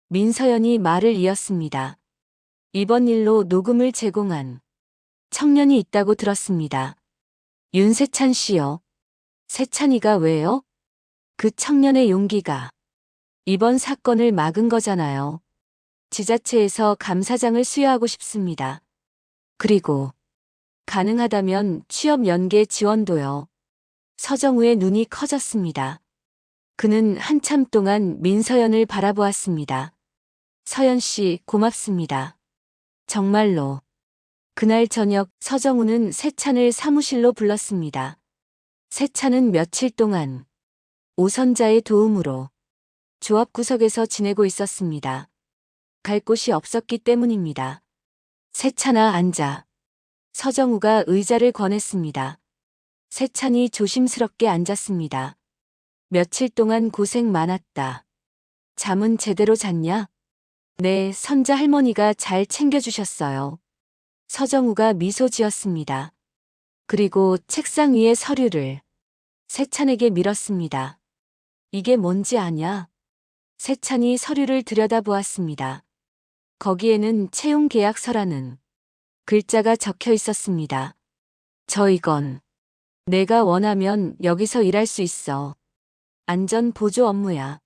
민서연이 말을 이었습니다. 이번 일로 녹음을 제공한 청년이 있다고 들었습니다. 윤세찬 씨요. 세찬이가 왜요? 그 청년의 용기가 이번 사건을 막은 거잖아요. 지자체에서 감사장을 수여하고 싶습니다. 그리고 가능하다면 취업 연계 지원도요. 서정우의 눈이 커졌습니다. 그는 한참 동안 민서연을 바라보았습니다. 서연 씨, 고맙습니다. 정말로. 그날 저녁 서정우는 세찬을 사무실로 불렀습니다. 세찬은 며칠 동안 오선자의 도움으로 조합 구석에서 지내고 있었습니다. 갈 곳이 없었기 때문입니다. 세찬아, 앉아. 서정우가 의자를 권했습니다. 세찬이 조심스럽게 앉았습니다. 며칠 동안 고생 많았다. 잠은 제대로 잤냐? 네, 선자 할머니가 잘 챙겨주셨어요. 서정우가 미소 지었습니다. 그리고 책상 위에 서류를 세찬에게 밀었습니다. 이게 뭔지 아냐? 세찬이 서류를 들여다보았습니다. 거기에는 채용 계약서라는 글자가 적혀 있었습니다. 이건 내가 원하면 여기서 일할 수 있어. 안전 보조 업무야.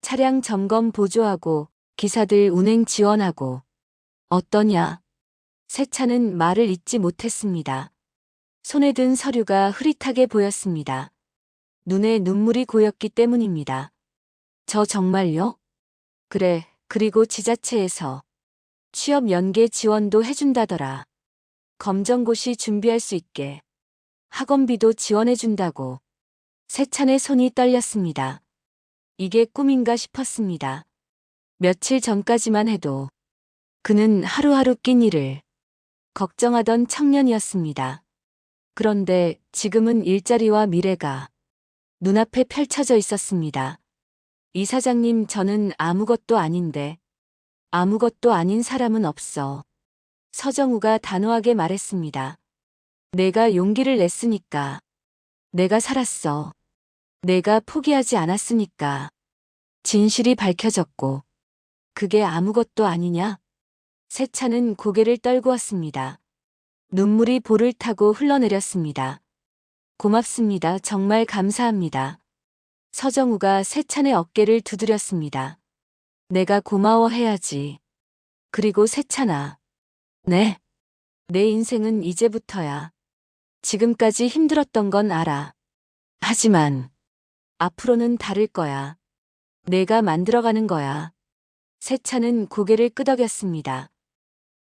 차량 점검 보조하고 기사들 운행 지원하고. 어떠냐? 세찬은 말을 잇지 못했습니다. 손에 든 서류가 흐릿하게 보였습니다. 눈에 눈물이 고였기 때문입니다. 저 정말요? 그래, 그리고 지자체에서 취업 연계 지원도 해준다더라. 검정고시 준비할 수 있게 학원비도 지원해준다고. 세찬의 손이 떨렸습니다. 이게 꿈인가 싶었습니다. 며칠 전까지만 해도 그는 하루하루 낀 일을 걱정하던 청년이었습니다. 그런데 지금은 일자리와 미래가 눈앞에 펼쳐져 있었습니다. 이사장님, 저는 아무것도 아닌데. 아무것도 아닌 사람은 없어. 서정우가 단호하게 말했습니다. 내가 용기를 냈으니까. 내가 살았어. 내가 포기하지 않았으니까. 진실이 밝혀졌고. 그게 아무것도 아니냐? 세찬은 고개를 떨구었습니다. 눈물이 볼을 타고 흘러내렸습니다. 고맙습니다. 정말 감사합니다. 서정우가 세찬의 어깨를 두드렸습니다. 내가 고마워해야지. 그리고 세찬아. 네. 내 인생은 이제부터야. 지금까지 힘들었던 건 알아. 하지만 앞으로는 다를 거야. 내가 만들어가는 거야. 세찬은 고개를 끄덕였습니다.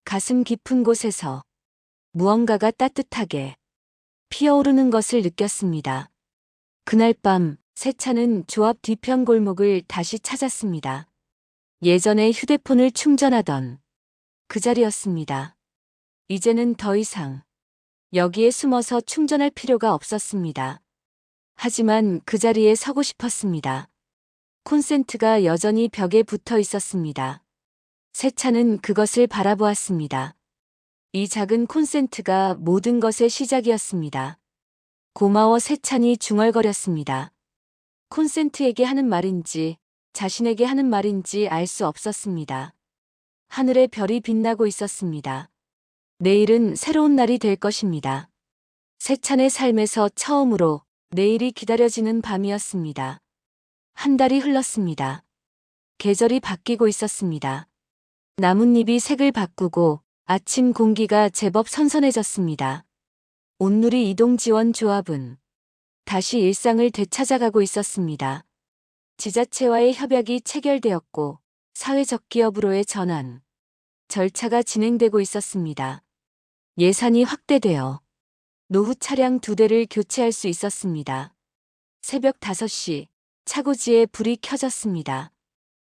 가슴 깊은 곳에서 무언가가 따뜻하게 피어오르는 것을 느꼈습니다. 그날 밤 세찬은 조합 뒤편 골목을 다시 찾았습니다. 예전에 휴대폰을 충전하던 그 자리였습니다. 이제는 더 이상 여기에 숨어서 충전할 필요가 없었습니다. 하지만 그 자리에 서고 싶었습니다. 콘센트가 여전히 벽에 붙어 있었습니다. 세찬은 그것을 바라보았습니다. 이 작은 콘센트가 모든 것의 시작이었습니다. 고마워 세찬이 중얼거렸습니다. 콘센트에게 하는 말인지 자신에게 하는 말인지 알 수 없었습니다. 하늘에 별이 빛나고 있었습니다. 내일은 새로운 날이 될 것입니다. 세찬의 삶에서 처음으로 내일이 기다려지는 밤이었습니다. 한 달이 흘렀습니다. 계절이 바뀌고 있었습니다. 나뭇잎이 색을 바꾸고 아침 공기가 제법 선선해졌습니다. 온누리 이동지원 조합은 다시 일상을 되찾아가고 있었습니다. 지자체와의 협약이 체결되었고 사회적 기업으로의 전환, 절차가 진행되고 있었습니다. 예산이 확대되어 노후 차량 2대를 교체할 수 있었습니다. 새벽 5시 차고지에 불이 켜졌습니다.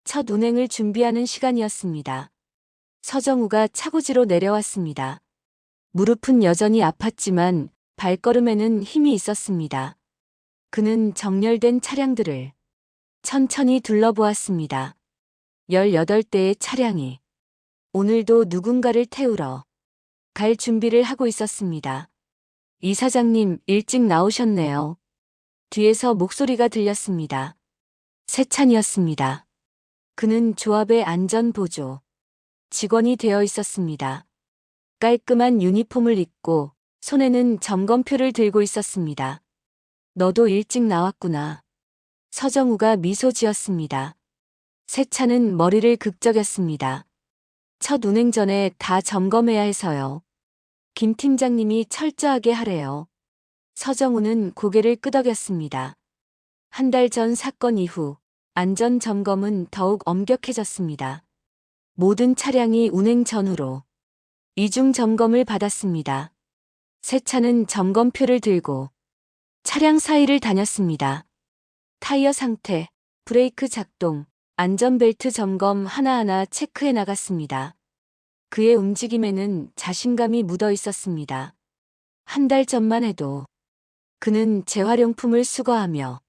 첫 운행을 준비하는 시간이었습니다. 서정우가 차고지로 내려왔습니다. 무릎은 여전히 아팠지만 발걸음에는 힘이 있었습니다. 그는 정렬된 차량들을 천천히 둘러보았습니다. 18대의 차량이 오늘도 누군가를 태우러 갈 준비를 하고 있었습니다. 이사장님, 일찍 나오셨네요. 뒤에서 목소리가 들렸습니다. 세찬이었습니다. 그는 조합의 안전보조 직원이 되어 있었습니다. 깔끔한 유니폼을 입고 손에는 점검표를 들고 있었습니다. 너도 일찍 나왔구나. 서정우가 미소 지었습니다. 세찬은 머리를 극적였습니다. 첫 운행 전에 다 점검해야 해서요. 김 팀장님이 철저하게 하래요. 서정우는 고개를 끄덕였습니다. 한 달 전 사건 이후 안전점검은 더욱 엄격해졌습니다. 모든 차량이 운행 전후로 이중 점검을 받았습니다. 세차는 점검표를 들고 차량 사이를 다녔습니다. 타이어 상태, 브레이크 작동, 안전벨트 점검 하나하나 체크해 나갔습니다. 그의 움직임에는 자신감이 묻어 있었습니다. 한 달 전만 해도 그는 재활용품을 수거하며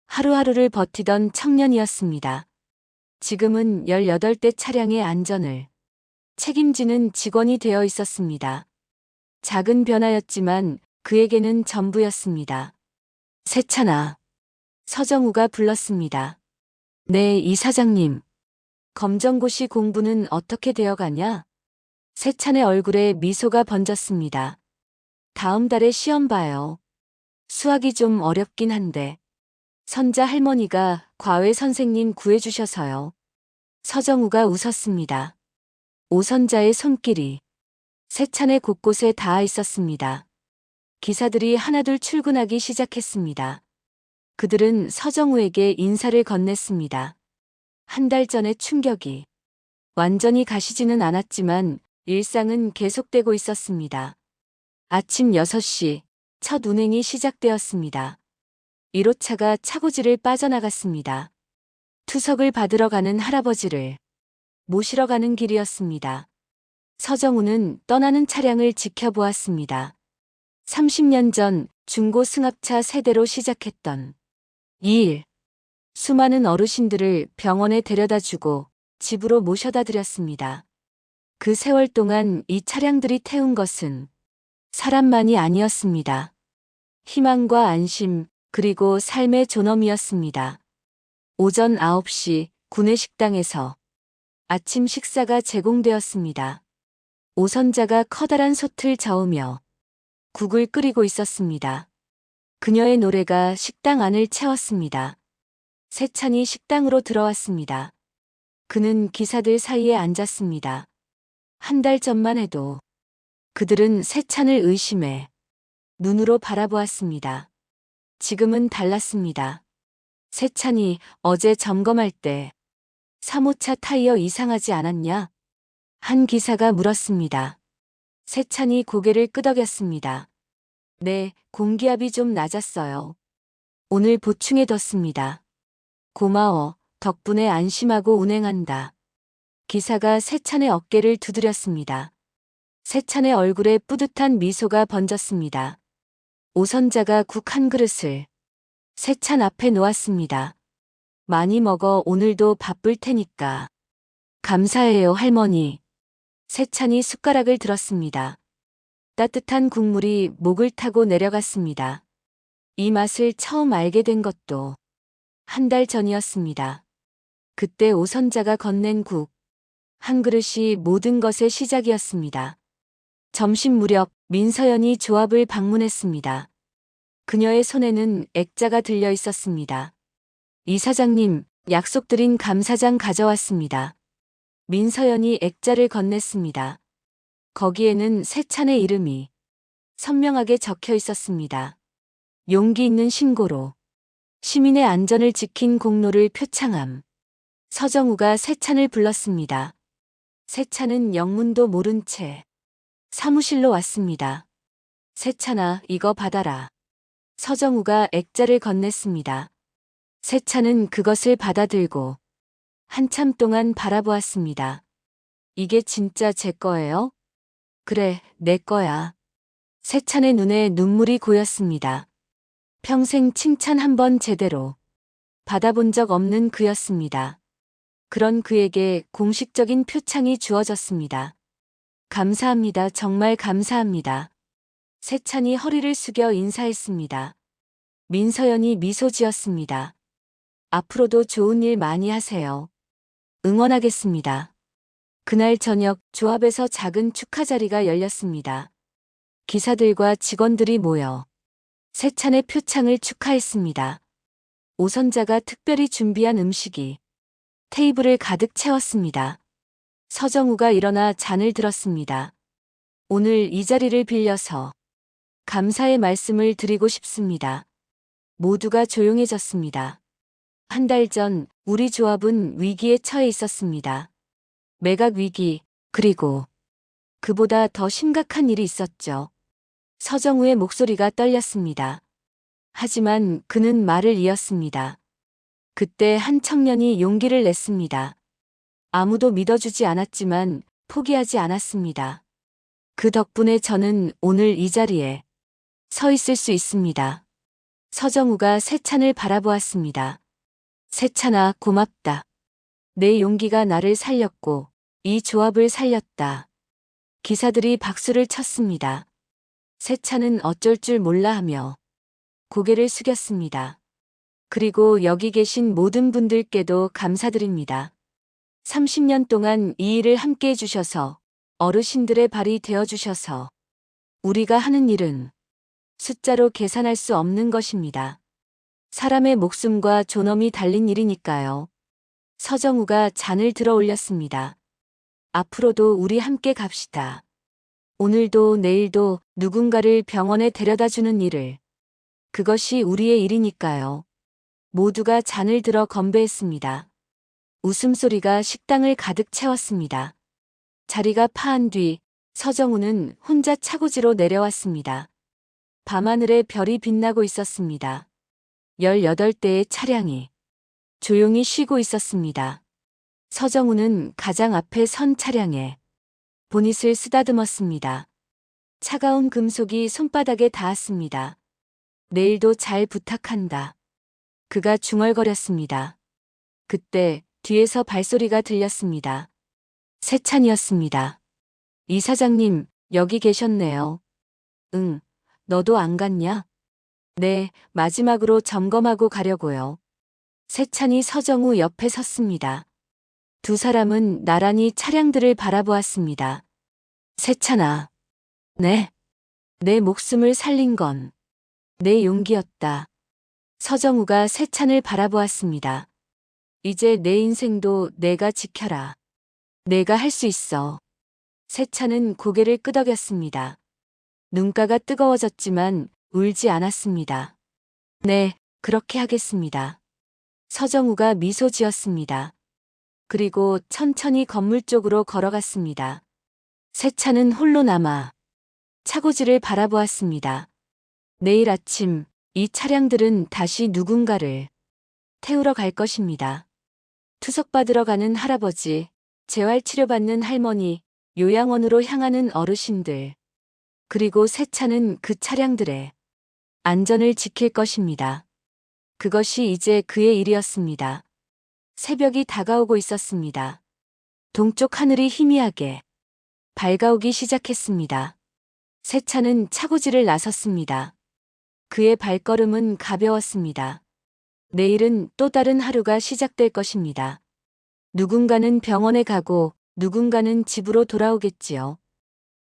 하루하루를 버티던 청년이었습니다. 지금은 18대 차량의 안전을 책임지는 직원이 되어 있었습니다. 작은 변화였지만 그에게는 전부였습니다. 세찬아. 서정우가 불렀습니다. 네, 이사장님. 검정고시 공부는 어떻게 되어가냐? 세찬의 얼굴에 미소가 번졌습니다. 다음 달에 시험 봐요. 수학이 좀 어렵긴 한데. 선자 할머니가 과외 선생님 구해주셔서요. 서정우가 웃었습니다. 오선자의 손길이 세찬의 곳곳에 닿아 있었습니다. 기사들이 하나둘 출근하기 시작했습니다. 그들은 서정우에게 인사를 건넸습니다. 한 달 전의 충격이 완전히 가시지는 않았지만 일상은 계속되고 있었습니다. 아침 6시 첫 운행이 시작되었습니다. 1호차가 차고지를 빠져나갔습니다. 투석을 받으러 가는 할아버지를 모시러 가는 길이었습니다. 서정우는 떠나는 차량을 지켜보았습니다. 30년 전 중고 승합차 세대로 시작했던 이 일. 수많은 어르신들을 병원에 데려다주고 집으로 모셔다 드렸습니다. 그 세월 동안 이 차량들이 태운 것은 사람만이 아니었습니다. 희망과 안심, 그리고 삶의 존엄이었습니다. 오전 9시 구내식당에서 아침 식사가 제공되었습니다. 오선자가 커다란 솥을 저으며 국을 끓이고 있었습니다. 그녀의 노래가 식당 안을 채웠습니다. 세찬이 식당으로 들어왔습니다. 그는 기사들 사이에 앉았습니다. 한 달 전만 해도 그들은 세찬을 의심해 눈으로 바라보았습니다. 지금은 달랐습니다. 세찬이 어제 점검할 때 3호차 타이어 이상하지 않았냐? 한 기사가 물었습니다. 세찬이 고개를 끄덕였습니다. 네, 공기압이 좀 낮았어요. 오늘 보충해뒀습니다. 고마워, 덕분에 안심하고 운행한다. 기사가 세찬의 어깨를 두드렸습니다. 세찬의 얼굴에 뿌듯한 미소가 번졌습니다. 오선자가 국 한 그릇을 세찬 앞에 놓았습니다. 많이 먹어, 오늘도 바쁠 테니까. 감사해요, 할머니. 세찬이 숟가락을 들었습니다. 따뜻한 국물이 목을 타고 내려갔습니다. 이 맛을 처음 알게 된 것도 한 달 전이었습니다. 그때 오선자가 건넨 국, 한 그릇이 모든 것의 시작이었습니다. 점심 무렵 민서연이 조합을 방문했습니다. 그녀의 손에는 액자가 들려 있었습니다. 이사장님, 약속드린 감사장 가져왔습니다. 민서연이 액자를 건넸습니다. 거기에는 세찬의 이름이 선명하게 적혀 있었습니다. 용기 있는 신고로 시민의 안전을 지킨 공로를 표창함. 서정우가 세찬을 불렀습니다. 세찬은 영문도 모른 채 사무실로 왔습니다. 세찬아, 이거 받아라. 서정우가 액자를 건넸습니다. 세찬은 그것을 받아들고 한참 동안 바라보았습니다. 이게 진짜 제 거예요? 그래, 내 거야. 세찬의 눈에 눈물이 고였습니다. 평생 칭찬 한 번 제대로 받아본 적 없는 그였습니다. 그런 그에게 공식적인 표창이 주어졌습니다. 감사합니다. 정말 감사합니다. 세찬이 허리를 숙여 인사했습니다. 민서연이 미소 지었습니다. 앞으로도 좋은 일 많이 하세요. 응원하겠습니다. 그날 저녁 조합에서 작은 축하 자리가 열렸습니다. 기사들과 직원들이 모여 세찬의 표창을 축하했습니다. 오선자가 특별히 준비한 음식이 테이블을 가득 채웠습니다. 서정우가 일어나 잔을 들었습니다. 오늘 이 자리를 빌려서 감사의 말씀을 드리고 싶습니다. 모두가 조용해졌습니다. 한 달 전 우리 조합은 위기에 처해 있었습니다. 매각 위기, 그리고 그보다 더 심각한 일이 있었죠. 서정우의 목소리가 떨렸습니다. 하지만 그는 말을 이었습니다. 그때 한 청년이 용기를 냈습니다. 아무도 믿어주지 않았지만 포기하지 않았습니다. 그 덕분에 저는 오늘 이 자리에 서 있을 수 있습니다. 서정우가 세찬을 바라보았습니다. 세찬아, 고맙다. 내 용기가 나를 살렸고 이 조합을 살렸다. 기사들이 박수를 쳤습니다. 세찬은 어쩔 줄 몰라 하며 고개를 숙였습니다. 그리고 여기 계신 모든 분들께도 감사드립니다. 30년 동안 이 일을 함께 해주셔서 어르신들의 발이 되어주셔서 우리가 하는 일은 숫자로 계산할 수 없는 것입니다. 사람의 목숨과 존엄이 달린 일이니까요. 서정우가 잔을 들어 올렸습니다. 앞으로도 우리 함께 갑시다. 오늘도 내일도 누군가를 병원에 데려다 주는 일을. 그것이 우리의 일이니까요. 모두가 잔을 들어 건배했습니다. 웃음소리가 식당을 가득 채웠습니다. 자리가 파한 뒤 서정우는 혼자 차고지로 내려왔습니다. 밤하늘에 별이 빛나고 있었습니다. 18대의 차량이 조용히 쉬고 있었습니다. 서정우는 가장 앞에 선 차량에 보닛을 쓰다듬었습니다. 차가운 금속이 손바닥에 닿았습니다. 내일도 잘 부탁한다. 그가 중얼거렸습니다. 그때 뒤에서 발소리가 들렸습니다. 세찬이었습니다. 이사장님, 여기 계셨네요. 응, 너도 안 갔냐? 네, 마지막으로 점검하고 가려고요. 세찬이 서정우 옆에 섰습니다. 두 사람은 나란히 차량들을 바라보았습니다. 세찬아. 네. 내 목숨을 살린 건 내 용기였다. 서정우가 세찬을 바라보았습니다. 이제 내 인생도 내가 지켜라. 내가 할 수 있어. 세찬은 고개를 끄덕였습니다. 눈가가 뜨거워졌지만 울지 않았습니다. 네, 그렇게 하겠습니다. 서정우가 미소 지었습니다. 그리고 천천히 건물 쪽으로 걸어갔습니다. 세찬은 홀로 남아 차고지를 바라보았습니다. 내일 아침 이 차량들은 다시 누군가를 태우러 갈 것입니다. 투석받으러 가는 할아버지, 재활치료받는 할머니, 요양원으로 향하는 어르신들, 그리고 세찬은 그 차량들의 안전을 지킬 것입니다. 그것이 이제 그의 일이었습니다. 새벽이 다가오고 있었습니다. 동쪽 하늘이 희미하게 밝아오기 시작했습니다. 새 차는 차고지를 나섰습니다. 그의 발걸음은 가벼웠습니다. 내일은 또 다른 하루가 시작될 것입니다. 누군가는 병원에 가고 누군가는 집으로 돌아오겠지요.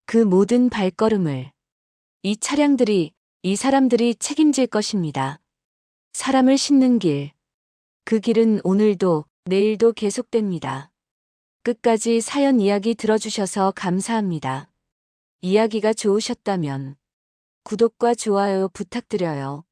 그 모든 발걸음을 이 차량들이, 이 사람들이 책임질 것입니다. 사람을 싣는 길. 그 길은 오늘도 내일도 계속됩니다. 끝까지 사연 이야기 들어주셔서 감사합니다. 이야기가 좋으셨다면 구독과 좋아요 부탁드려요.